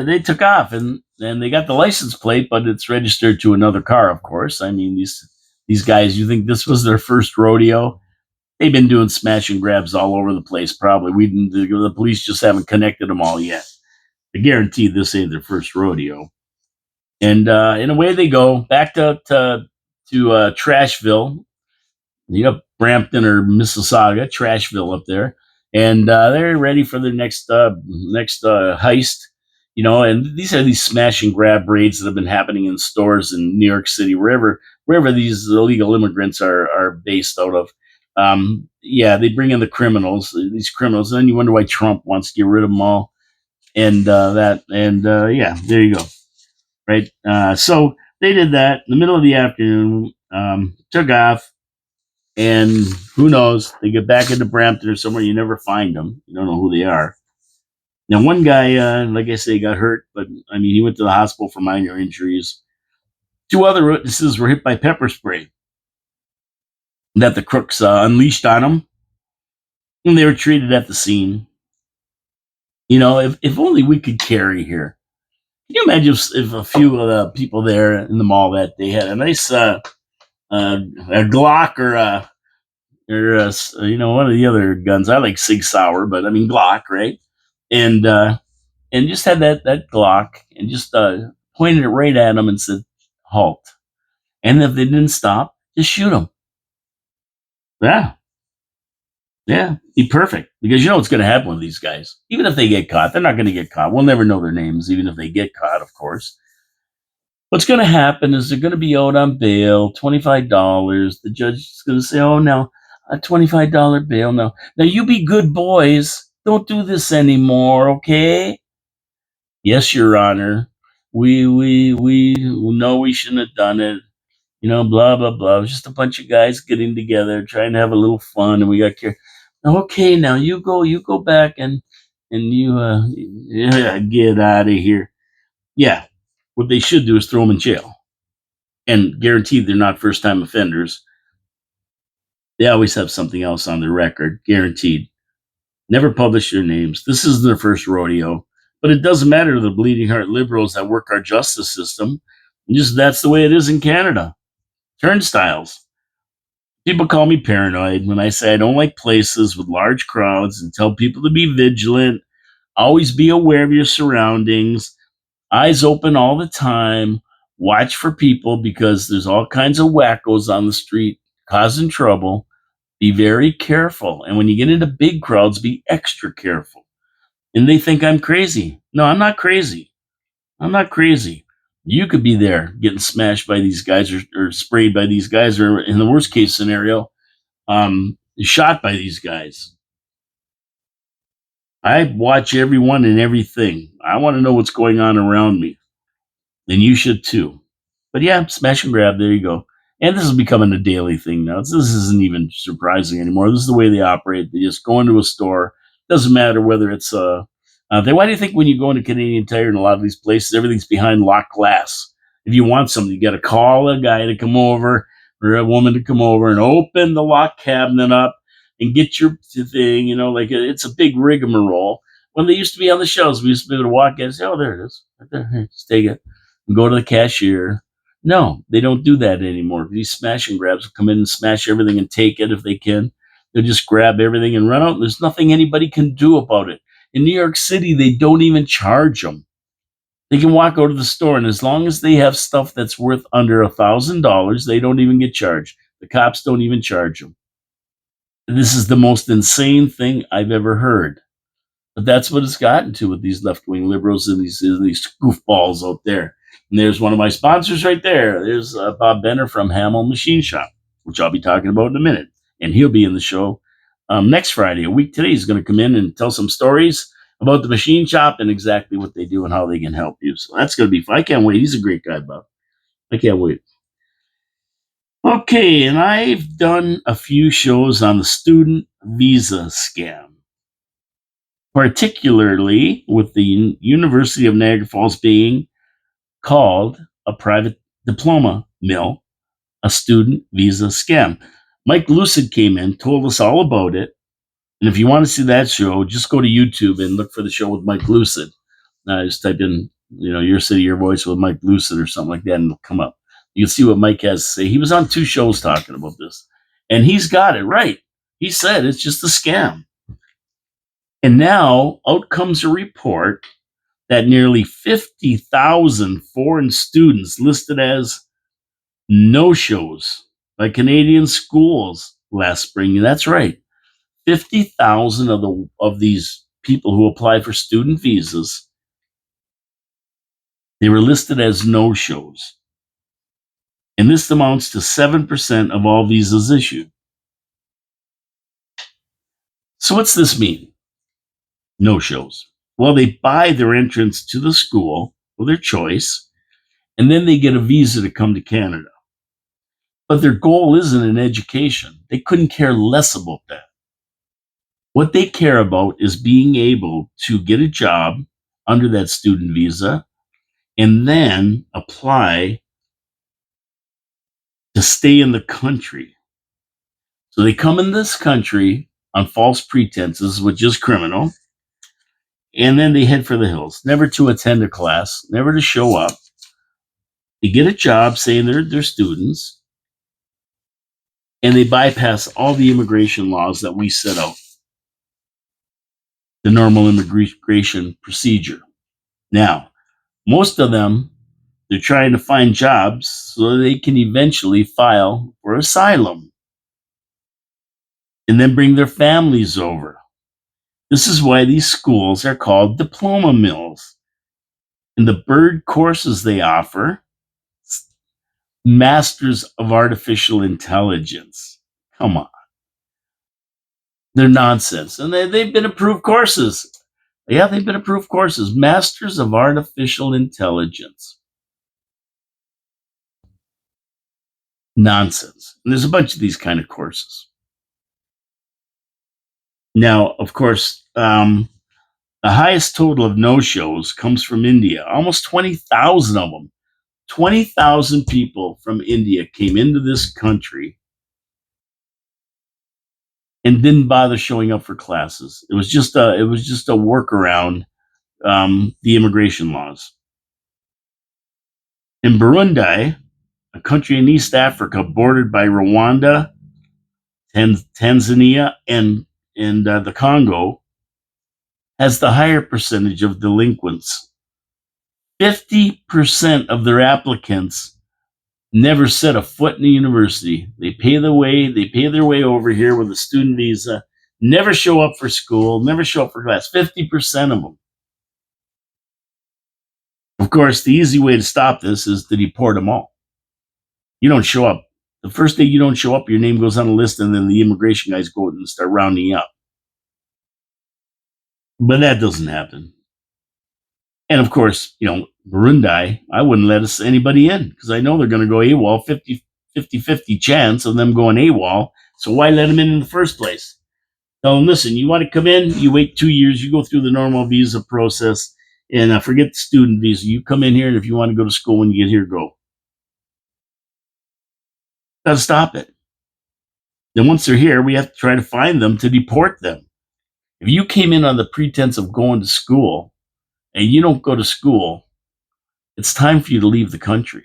they took off, and they got the license plate, but it's registered to another car, of course. I mean, these guys, you think this was their first rodeo? They've been doing smash and grabs all over the place. Probably the police just haven't connected them all yet. I guarantee this ain't their first rodeo. And in a way, they go back to Trashville, Brampton or Mississauga, Trashville up there, and they're ready for their next heist. And these are these smash and grab raids that have been happening in stores in New York City, wherever these illegal immigrants are based out of. Yeah, they bring in these criminals, and then you wonder why Trump wants to get rid of them all. And yeah, there you go. Right. So they did that in the middle of the afternoon. Took off, and who knows? They get back into Brampton or somewhere. You never find them. You don't know who they are. Now, one guy, like I say, got hurt, but I mean, he went to the hospital for minor injuries. Two other witnesses were hit by pepper spray that the crooks unleashed on them, and they were treated at the scene. If only we could carry here. Can you imagine if a few of the people there in the mall that day had a nice a Glock or one of the other guns? I like Sig Sauer, but I mean Glock, right? And just had that Glock and just pointed it right at them and said, "Halt!" And if they didn't stop, just shoot them. Yeah, yeah, be perfect, because you know what's going to happen with these guys. Even if they get caught, they're not going to get caught. We'll never know their names, even if they get caught, of course. What's going to happen is they're going to be out on bail, $25. The judge is going to say, "Oh, now a $25 bail. Now you be good boys. Don't do this anymore, okay?" "Yes, Your Honor. We know we shouldn't have done it. Blah blah blah. It was just a bunch of guys getting together, trying to have a little fun, and we got carried. Okay, now you go back and yeah, get out of here." Yeah, what they should do is throw them in jail and guaranteed they're not first time offenders. They always have something else on their record, guaranteed. Never publish their names. This isn't their first rodeo, but it doesn't matter to the bleeding heart liberals that work our justice system. Just that's the way it is in Canada. Turnstiles. People call me paranoid when I say I don't like places with large crowds and tell people to be vigilant. Always be aware of your surroundings. Eyes open all the time. Watch for people because there's all kinds of wackos on the street causing trouble. Be very careful. And when you get into big crowds, be extra careful. And they think I'm crazy. No, I'm not crazy. I'm not crazy. You could be there getting smashed by these guys or sprayed by these guys, or in the worst case scenario, shot by these guys. I watch everyone and everything. I want to know what's going on around me. And you should too. But yeah, smash and grab. There you go. And this is becoming a daily thing now. This isn't even surprising anymore. This is the way they operate. They just go into a store. Doesn't matter whether it's why do you think when you go into Canadian Tire in a lot of these places, everything's behind locked glass? If you want something, you got to call a guy to come over or a woman to come over and open the lock cabinet up and get your thing. Like it's a big rigmarole. When they used to be on the shelves, we used to be able to walk in and say, "Oh, there it is. Right there. Here, just take it." And go to the cashier. No, they don't do that anymore. These smash and grabs will come in and smash everything and take it if they can. They'll just grab everything and run out. And there's nothing anybody can do about it. In New York City, they don't even charge them. They can walk out of the store, and as long as they have stuff that's worth under $1,000, they don't even get charged. The cops don't even charge them. This is the most insane thing I've ever heard. But that's what it's gotten to with these left-wing liberals and these goofballs out there. And there's one of my sponsors right there. There's Bob Benner from Hamel Machine Shop, which I'll be talking about in a minute. And he'll be in the show next Friday. A week today, he's going to come in and tell some stories about the machine shop and exactly what they do and how they can help you. So that's going to be fun. I can't wait. He's a great guy, Bob. I can't wait. Okay, and I've done a few shows on the student visa scam, particularly with the University of Niagara Falls being called a private diploma mill, a student visa scam. Mike Lucid came in, told us all about it. And if you want to see that show, just go to YouTube and look for the show with Mike Lucid. Just type in, your city, your voice with Mike Lucid or something like that, and it'll come up. You can see what Mike has to say. He was on 2 shows talking about this, and he's got it right. He said it's just a scam. And now out comes a report that nearly 50,000 foreign students listed as no-shows by Canadian schools last spring. And that's right. 50,000 of these people who apply for student visas, they were listed as no-shows. And this amounts to 7% of all visas issued. So what's this mean? No-shows. Well, they buy their entrance to the school of their choice, and then they get a visa to come to Canada. But their goal isn't an education. They couldn't care less about that. What they care about is being able to get a job under that student visa and then apply to stay in the country. So they come in this country on false pretenses, which is criminal, and then they head for the hills, never to attend a class, never to show up. They get a job saying they're students, and they bypass all the immigration laws that we set out, the normal immigration procedure. Now, most of them, they're trying to find jobs so they can eventually file for asylum and then bring their families over. This is why these schools are called diploma mills. And the bird courses they offer, Masters of Artificial Intelligence. Come on. They're nonsense. And they've been approved courses. Yeah, they've been approved courses. Masters of Artificial Intelligence. Nonsense. And there's a bunch of these kind of courses. Now, of course, the highest total of no-shows comes from India. Almost 20,000 of them. 20,000 people from India came into this country and didn't bother showing up for classes. It was just a workaround the immigration laws. In Burundi, a country in East Africa bordered by Rwanda, Tanzania, and the Congo, has the higher percentage of delinquents. 50% of their applicants never set a foot in the university. They pay their way over here with a student visa, never show up for school, never show up for class. 50% of them. Of course, the easy way to stop this is to deport them all. You don't show up. The first day you don't show up, your name goes on a list, and then the immigration guys go and start rounding you up. But that doesn't happen. And of course, Burundi, I wouldn't let anybody in because I know they're going to go AWOL, 50 chance of them going AWOL. So why let them in the first place? Tell them, listen, you want to come in, you wait 2 years, you go through the normal visa process, and forget the student visa. You come in here, and if you want to go to school when you get here, go. Got to stop it. Then once they're here, we have to try to find them to deport them. If you came in on the pretense of going to school and you don't go to school, it's time for you to leave the country.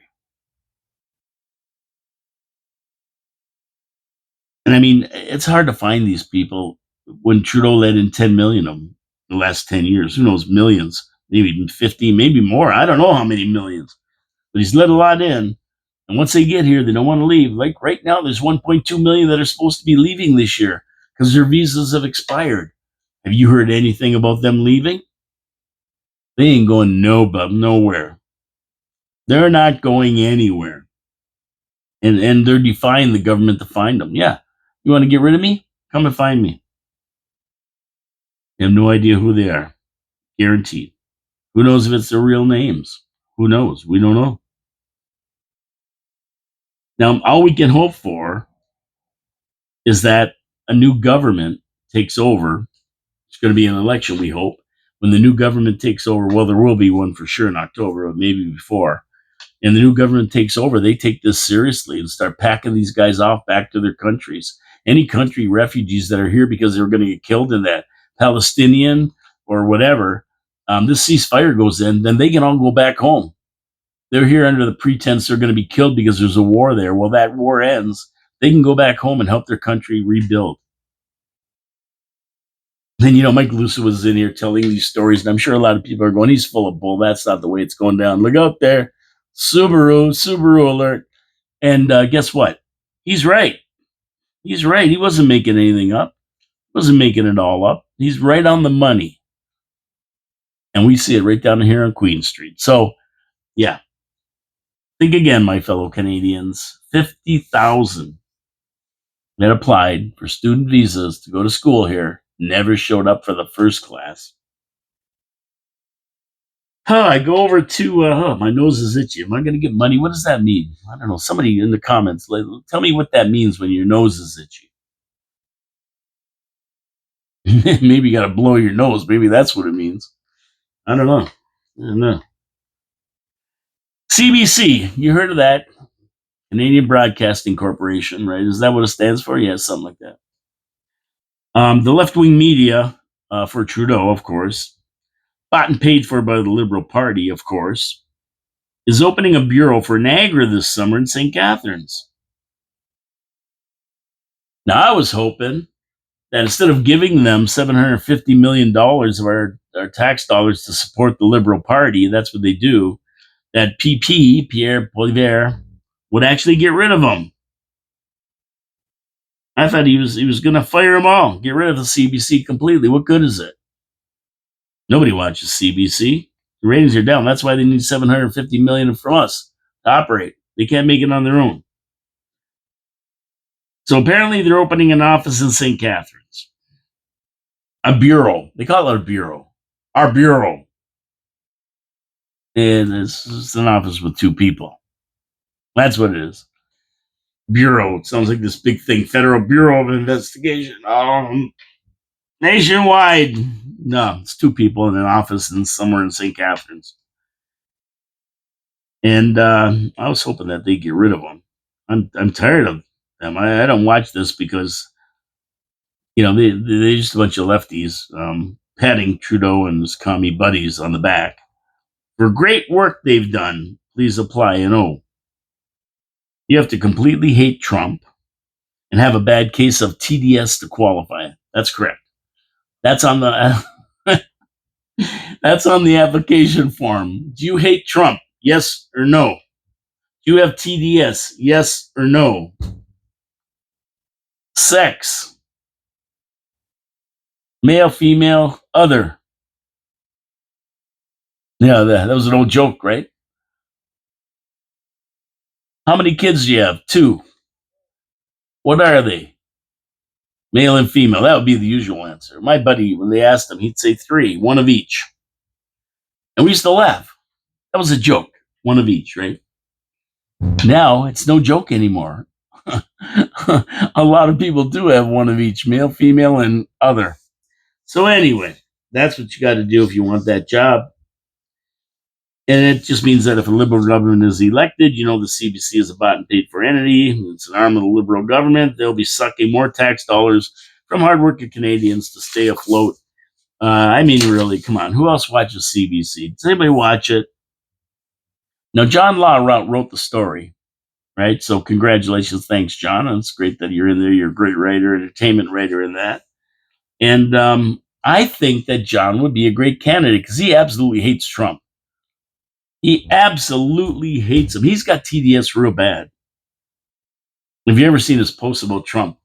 And I mean, it's hard to find these people when Trudeau let in 10 million of them in the last 10 years. Who knows, millions, maybe even 15, maybe more. I don't know how many millions, but he's let a lot in. And once they get here, they don't want to leave. Like right now, there's 1.2 million that are supposed to be leaving this year because their visas have expired. Have you heard anything about them leaving? They ain't going nowhere. They're not going anywhere. And they're defying the government to find them. Yeah. You want to get rid of me? Come and find me. You have no idea who they are. Guaranteed. Who knows if it's their real names? Who knows? We don't know. Now, all we can hope for is that a new government takes over. It's going to be an election, we hope. When the new government takes over, well, there will be one for sure in October, or maybe before. And the new government takes over, they take this seriously and start packing these guys off back to their countries. Any country refugees that are here because they're going to get killed in that Palestinian or whatever, this ceasefire goes in, then they can all go back home. They're here under the pretense they're going to be killed because there's a war there. Well, that war ends. They can go back home and help their country rebuild. And, Mike Lusa was in here telling these stories, and I'm sure a lot of people are going, he's full of bull. That's not the way it's going down. Look out there. Subaru alert. And guess what? He's right. He's right. He wasn't making anything up. He wasn't making it all up. He's right on the money. And we see it right down here on Queen Street. So, yeah. Think again, my fellow Canadians. 50,000 that applied for student visas to go to school here never showed up for the first class. I go over to, my nose is itchy. Am I going to get money? What does that mean? I don't know. Somebody in the comments, tell me what that means when your nose is itchy. Maybe you got to blow your nose. Maybe that's what it means. I don't know. CBC, you heard of that? Canadian Broadcasting Corporation, right? Is that what it stands for? Yeah, something like that. The left-wing media for Trudeau, of course, bought and paid for by the Liberal Party, of course, is opening a bureau for Niagara this summer in St. Catharines. Now, I was hoping that instead of giving them $750 million of our tax dollars to support the Liberal Party, that's what they do, that PP, Pierre Poilievre, would actually get rid of them. I thought he was going to fire them all, get rid of the CBC completely. What good is it? Nobody watches CBC. The ratings are down. That's why they need $750 million from us to operate. They can't make it on their own. So apparently they're opening an office in St. Catharines. A bureau. They call it a bureau. Our bureau. And it's an office with two people. That's what it is. Bureau. It sounds like this big thing. Federal Bureau of Investigation. Nationwide. No, it's two people in an office somewhere in St. Catharines. And I was hoping that they'd get rid of them. I'm tired of them. I don't watch this because, they're just a bunch of lefties patting Trudeau and his commie buddies on the back. For great work they've done, please apply. You have to completely hate Trump and have a bad case of TDS to qualify. That's correct. That's on the that's on the application form. Do you hate Trump? Yes or no? Do you have TDS? Yes or no? Sex. Male, female, other. Yeah, that was an old joke, right? How many kids do you have? 2. What are they? Male and female. That would be the usual answer. My buddy, when they asked him, he'd say 3, 1 of each. And we used to laugh. That was a joke. 1 of each, right? Now it's no joke anymore. A lot of people do have 1 of each, male, female, and other. So anyway, that's what you got to do if you want that job. And it just means that if a Liberal government is elected, the CBC is a bought and paid for entity. It's an arm of the Liberal government. They'll be sucking more tax dollars from hardworking Canadians to stay afloat. Really, come on. Who else watches CBC? Does anybody watch it? Now, John Law wrote the story, right? So congratulations. Thanks, John. It's great that you're in there. You're a great writer, entertainment writer in that. And I think that John would be a great candidate because he absolutely hates Trump. He absolutely hates him. He's got TDS real bad. Have you ever seen his posts about Trump?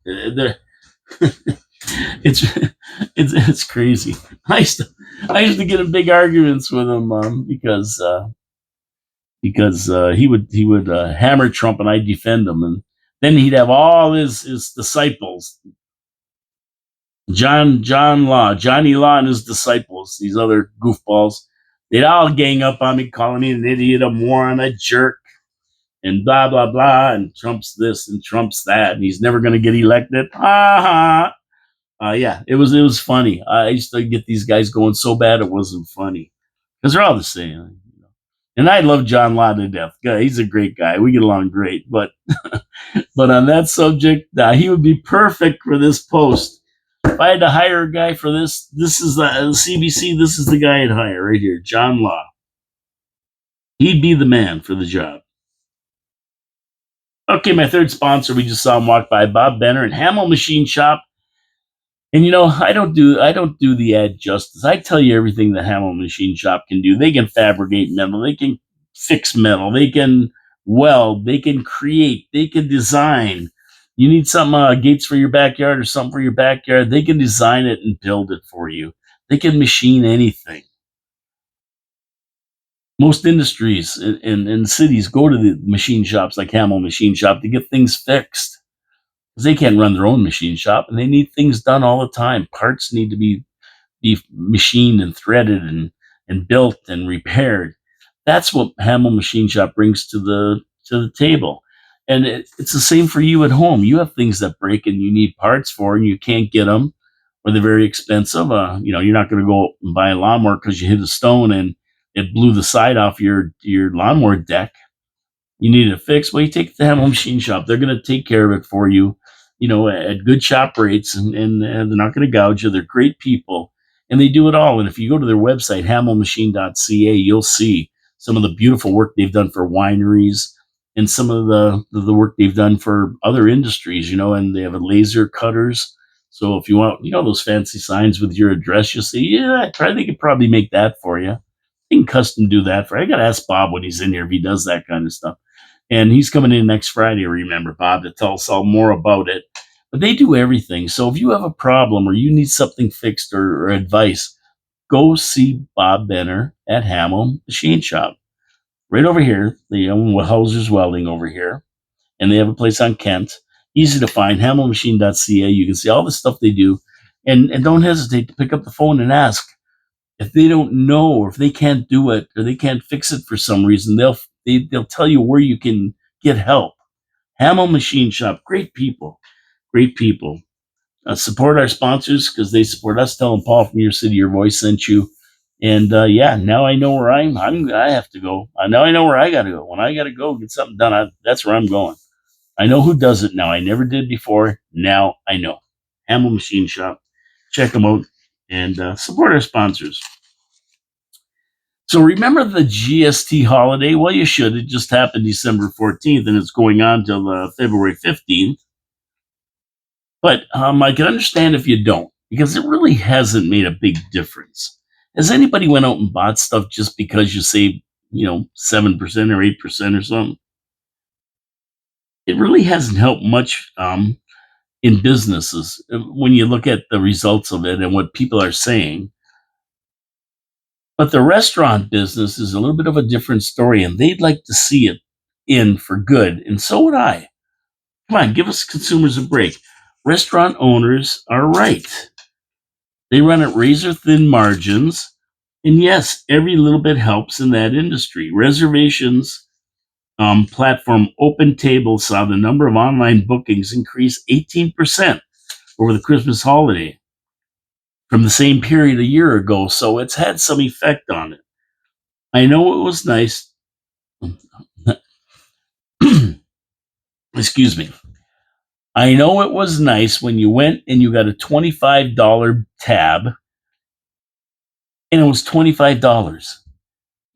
It's crazy. I used to get in big arguments with him because he would hammer Trump and I'd defend him, and then he'd have all his disciples, Johnny Law and his disciples, these other goofballs. They'd all gang up on me, calling me an idiot, a moron, a jerk, and blah, blah, blah, and Trump's this and Trump's that, and he's never going to get elected. Ha ha. Yeah, it was funny. I used to get these guys going so bad it wasn't funny because they're all the same. And I love John Law to death. He's a great guy. We get along great. But on that subject, he would be perfect for this post. If I had to hire a guy for this, this is the CBC. This is the guy I'd hire right here, John Law. He'd be the man for the job. Okay, my third sponsor, we just saw him walk by, Bob Benner and Hamill Machine Shop. And I don't do the ad justice. I tell you everything the Hamill Machine Shop can do. They can fabricate metal, they can fix metal, they can weld, they can create, they can design. You need some gates for your backyard or something for your backyard, they can design it and build it for you. They can machine anything. Most industries in cities go to the machine shops like Hamill Machine Shop to get things fixed because they can't run their own machine shop and they need things done all the time. Parts need to be machined and threaded and built and repaired. That's what Hamill Machine Shop brings to the table. And it's the same for you at home. You have things that break and you need parts for, and you can't get them, or they're very expensive. You're not going to go and buy a lawnmower because you hit a stone and it blew the side off your lawnmower deck. You need it fixed. Well, you take it to the Hamill Machine Shop. They're going to take care of it for you, at good shop rates, and they're not going to gouge you. They're great people, and they do it all. And if you go to their website, hamillmachine.ca, you'll see some of the beautiful work they've done for wineries and some of the work they've done for other industries, and they have a laser cutters. So if you want, those fancy signs with your address, you'll see, yeah, they could probably make that for you. They can custom do that for you. I got to ask Bob when he's in here if he does that kind of stuff. And he's coming in next Friday, remember, Bob, to tell us all more about it. But they do everything. So if you have a problem or you need something fixed or advice, go see Bob Benner at Hamill Machine Shop. Right over here. They own Hauser's Welding over here. And they have a place on Kent. Easy to find, hamillmachine.ca. You can see all the stuff they do. And don't hesitate to pick up the phone and ask. If they don't know, or if they can't do it, or they can't fix it for some reason, they'll tell you where you can get help. Hamill Machine Shop, great people, great people. Support our sponsors because they support us. Tell them Paul from Your City, Your Voice sent you. And now I know where I have to go. Now I know where I got to go. When I got to go get something done, that's where I'm going. I know who does it now. I never did before. Now I know. Hamill Machine Shop. Check them out and support our sponsors. So remember the GST holiday? Well, you should. It just happened December 14th, and it's going on till February 15th. But I can understand if you don't, because it really hasn't made a big difference. Has anybody went out and bought stuff just because you saved, 7% or 8% or something? It really hasn't helped much in businesses when you look at the results of it and what people are saying. But the restaurant business is a little bit of a different story, and they'd like to see it in for good, and so would I. Come on, give us consumers a break. Restaurant owners are right. They run at razor thin margins, and yes, every little bit helps in that industry. Reservations platform OpenTable saw the number of online bookings increase 18% over the Christmas holiday from the same period a year ago, so it's had some effect on it. I know it was nice. Excuse me. I know it was nice when you went and you got a $25 tab and it was $25.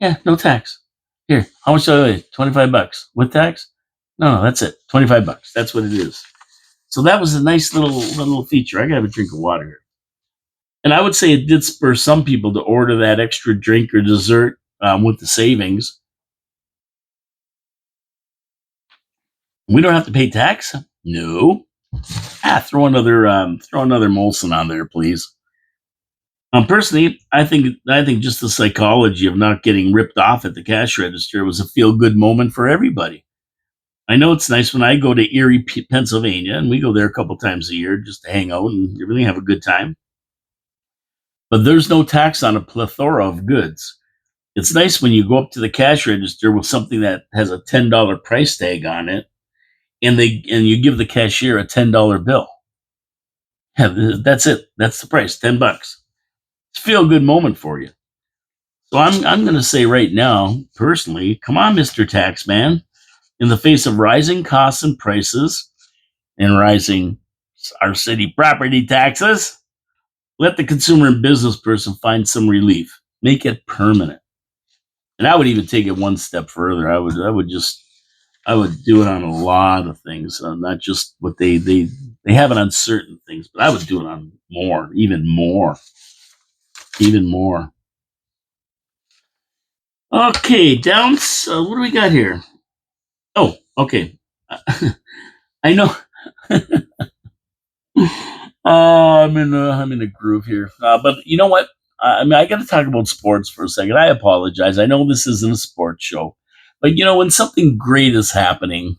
Yeah, no tax. Here, how much do I owe? $25 with tax? No, that's it. $25. That's what it is. So that was a nice little feature. I gotta have a drink of water here. And I would say it did spur some people to order that extra drink or dessert with the savings. We don't have to pay tax. No. Throw another Molson on there, please. Personally, I think just the psychology of not getting ripped off at the cash register was a feel good moment for everybody. I know it's nice when I go to Erie, Pennsylvania, and we go there a couple times a year just to hang out and really have a good time. But there's no tax on a plethora of goods. It's nice when you go up to the cash register with something that has a $10 price tag on it, and you give the cashier a $10 bill. Yeah, that's it. That's the price, $10. It's a feel good moment for you. So I'm going to say right now, personally, come on, Mr. Taxman. In the face of rising costs and prices and rising our city property taxes. Let the consumer and business person find some relief. Make it permanent. And I would even take it one step further. I would do it on a lot of things, not just what they have it on certain things, but I would do it on more, even more, even more. Okay, Downs. What do we got here? Oh, okay. I know. I'm in a groove here. But you know what? I mean, I got to talk about sports for a second. I apologize. I know this isn't a sports show, but you know, when something great is happening,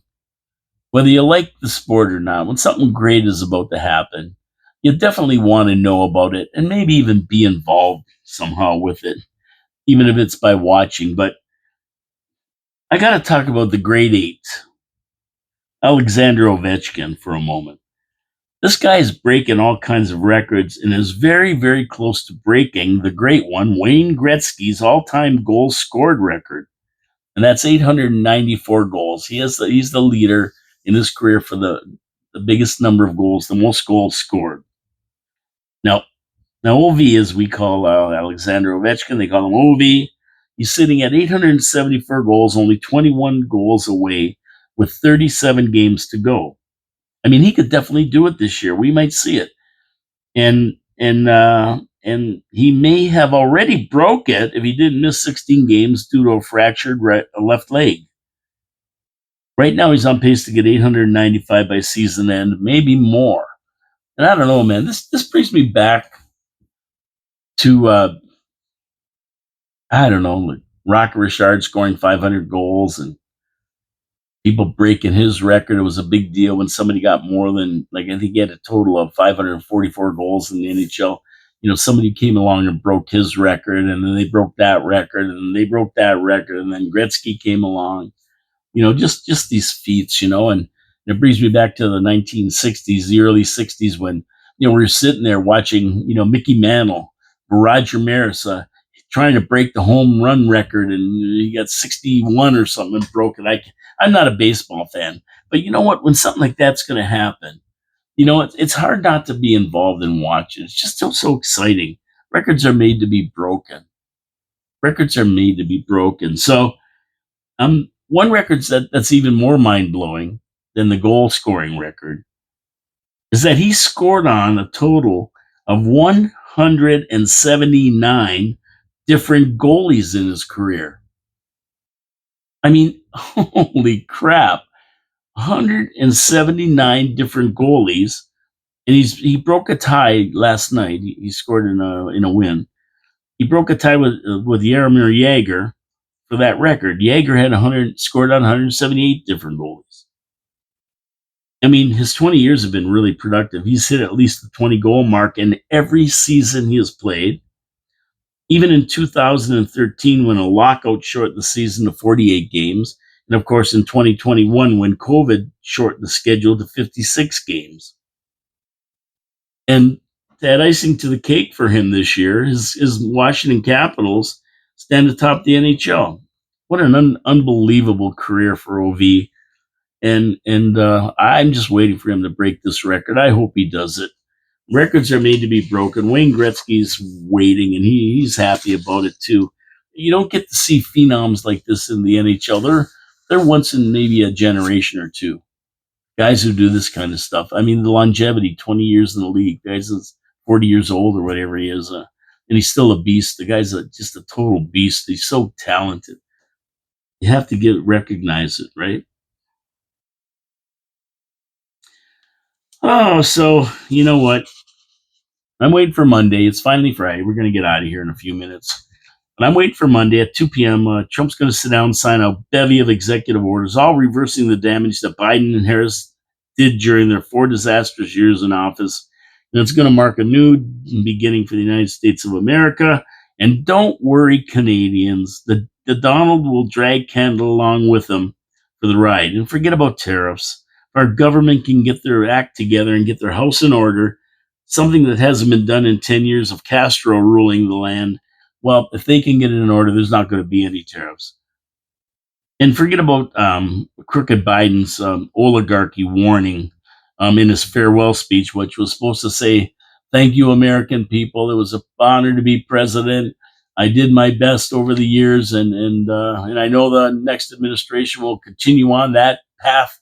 whether you like the sport or not, when something great is about to happen, you definitely want to know about it and maybe even be involved somehow with it, even if it's by watching. But I got to talk about the grade eight, Alexander Ovechkin, for a moment. This guy is breaking all kinds of records and is very, very close to breaking the great one, Wayne Gretzky's all-time goals scored record, and that's 894 goals. He's the leader in his career for the biggest number of goals, the most goals scored. Now, Ov, as we call Alexander Ovechkin, they call him Ov. He's sitting at 874 goals, only 21 goals away, with 37 games to go. I mean, he could definitely do it this year. We might see it, and he may have already broke it if he didn't miss 16 games due to a fractured left leg. Right now, he's on pace to get 895 by season end, maybe more. And I don't know, man. This brings me back to I don't know, like Rocket Richard scoring 500 goals and people breaking his record. It was a big deal when somebody got more than, like, I think he had a total of 544 goals in the NHL. You know, somebody came along and broke his record, and then they broke that record, and then they broke that record, and then Gretzky came along. You know, just these feats, you know, and it brings me back to the 1960s, the early 60s, when, you know, we were sitting there watching, you know, Mickey Mantle, Roger Maris, trying to break the home run record, and he got 61 or something and broke it. I'm not a baseball fan, but you know what? When something like that's going to happen, you know, it's hard not to be involved and watch it. It's just so exciting. Records are made to be broken. Records are made to be broken. So, one record that's even more mind blowing than the goal scoring record is that he scored on a total of 179 different goalies in his career. I mean, holy crap. 179 different goalies, and he broke a tie last night. He scored in a win. He broke a tie with Jaromir Jagr for that record. Jagr had 100 scored on 178 different goalies. I mean, his 20 years have been really productive. He's hit at least the 20 goal mark in every season he has played. Even in 2013, when a lockout shortened the season to 48 games, and of course in 2021, when COVID shortened the schedule to 56 games. And to add icing to the cake for him this year, his Washington Capitals stand atop the NHL. What an unbelievable career for Ov. And I'm just waiting for him to break this record. I hope he does it. Records are made to be broken. Wayne Gretzky's waiting, and he's happy about it too. You don't get to see phenoms like this in the NHL. They're once in maybe a generation or two. Guys who do this kind of stuff. I mean, the longevity, 20 years in the league. Guys is 40 years old or whatever he is, and he's still a beast. The guy's just a total beast. He's so talented. You have to recognize it, right? Oh, so you know what? I'm waiting for Monday. It's finally Friday. We're going to get out of here in a few minutes. But I'm waiting for Monday at 2 p.m. Trump's going to sit down and sign a bevy of executive orders, all reversing the damage that Biden and Harris did during their 4 disastrous years in office. And it's going to mark a new beginning for the United States of America. And don't worry, Canadians. The Donald will drag Canada along with him for the ride. And forget about tariffs. If our government can get their act together and get their house in order, something that hasn't been done in 10 years of Castro ruling the land, well, if they can get it in order, there's not going to be any tariffs. And forget about crooked Biden's oligarchy warning in his farewell speech, which was supposed to say, "Thank you, American people. It was an honor to be president. I did my best over the years, and I know the next administration will continue on that path."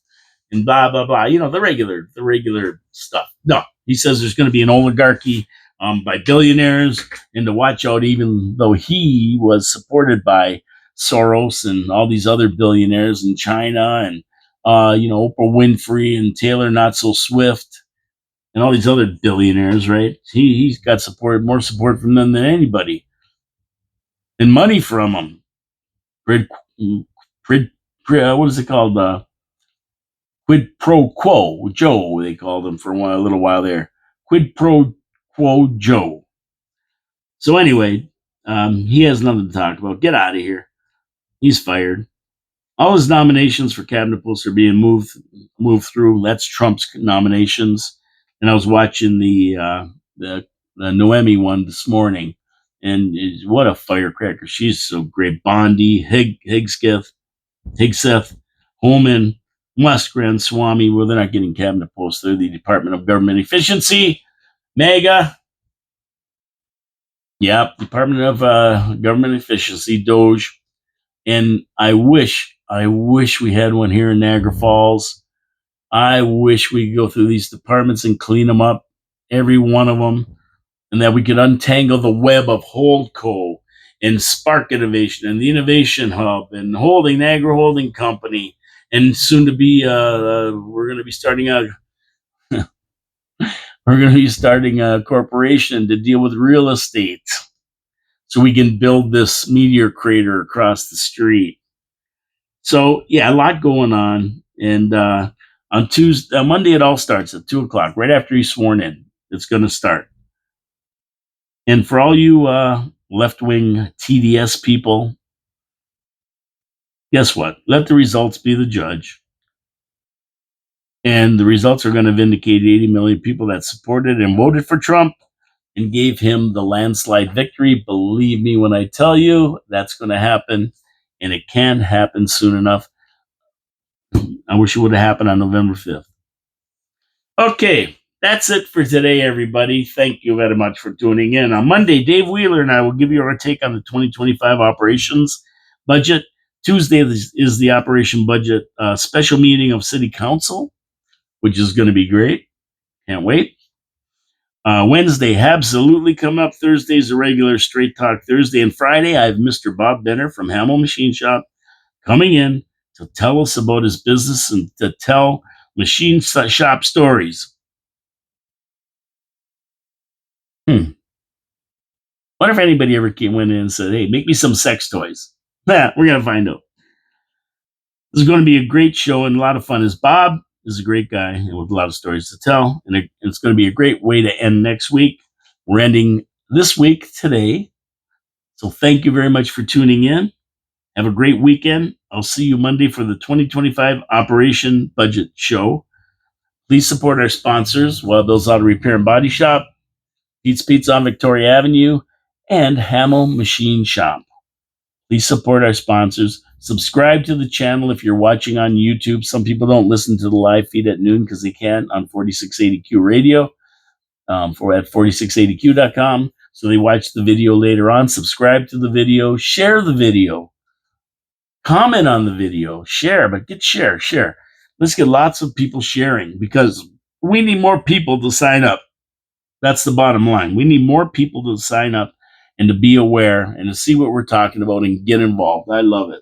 And blah blah blah. The regular stuff. No, he says there's going to be an oligarchy by billionaires, and to watch out. Even though he was supported by Soros and all these other billionaires in China, and Oprah Winfrey and Taylor Not So Swift, and all these other billionaires, right? He's got more support from them than anybody, and money from them. Prid, what is it called? Quid pro quo Joe, they called him for a little while there. Quid pro quo Joe. So anyway, he has nothing to talk about. Get out of here. He's fired. All his nominations for cabinet posts are being moved through. That's Trump's nominations. And I was watching the Noemi one this morning, and what a firecracker! She's so great. Bondi, Higseth, Holman, Muskran, Swami. Well, they're not getting cabinet posts. They're the Department of Government Efficiency, MEGA. Yep, Department of Government Efficiency, Doge. And I wish we had one here in Niagara Falls. I wish we could go through these departments and clean them up, every one of them, and that we could untangle the web of Holdco and Spark Innovation and the Innovation Hub and Niagara Holding Company, and soon to be we're going to be starting a corporation to deal with real estate, so we can build this meteor crater across the street. So yeah, a lot going on. And on Monday, it all starts at 2:00, right after he's sworn in. It's going to start. And for all you left-wing TDS people, guess what? Let the results be the judge. And the results are going to vindicate 80 million people that supported and voted for Trump and gave him the landslide victory. Believe me when I tell you that's going to happen, and it can happen soon enough. I wish it would have happened on November 5th. Okay, that's it for today, everybody. Thank you very much for tuning in. On Monday, Dave Wheeler and I will give you our take on the 2025 operations budget. Tuesday is the operation budget special meeting of City Council, which is going to be great. Can't wait. Wednesday, absolutely come up. Thursday's a regular Straight Talk Thursday. And Friday, I have Mr. Bob Benner from Hamel Machine Shop coming in to tell us about his business and to tell machine shop stories. What if anybody ever went in and said, "Hey, make me some sex toys"? We're going to find out. This is going to be a great show and a lot of fun. Bob is a great guy and with a lot of stories to tell. And it's going to be a great way to end next week. We're ending this week today. So thank you very much for tuning in. Have a great weekend. I'll see you Monday for the 2025 Operation Budget Show. Please support our sponsors, Wild Bill's Auto Repair and Body Shop, Pete's Pizza on Victoria Avenue, and Hamel Machine Shop. Please support our sponsors. Subscribe to the channel if you're watching on YouTube. Some people don't listen to the live feed at noon because they can't on 4680Q radio, at 4680Q.com. So they watch the video later on. Subscribe to the video. Share the video. Comment on the video. Share, but share. Let's get lots of people sharing because we need more people to sign up. That's the bottom line. We need more people to sign up and to be aware and to see what we're talking about and get involved. I love it.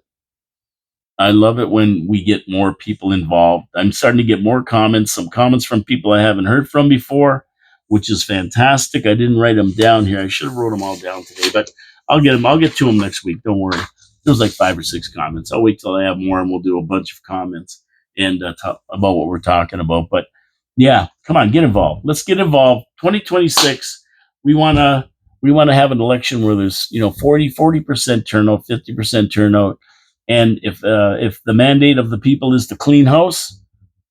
I love it when we get more people involved. I'm starting to get more comments, some comments from people I haven't heard from before, which is fantastic. I didn't write them down here. I should have wrote them all down today, but I'll get them. I'll get to them next week. Don't worry. There was like 5 or 6 comments. I'll wait till I have more and we'll do a bunch of comments and talk about what we're talking about. But yeah, come on, get involved. Let's get involved. 2026, we want to have an election where there's 40% turnout, 50% turnout. And if the mandate of the people is to clean house,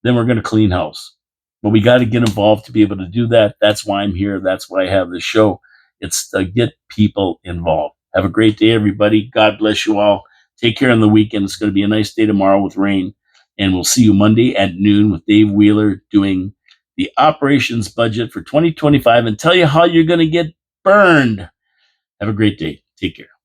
then we're going to clean house. But we got to get involved to be able to do that. That's why I'm here. That's why I have this show. It's to get people involved. Have a great day, everybody. God bless you all. Take care on the weekend. It's going to be a nice day tomorrow with rain. And we'll see you Monday at noon with Dave Wheeler doing the operations budget for 2025 and tell you how you're going to get burned. Have a great day. Take care.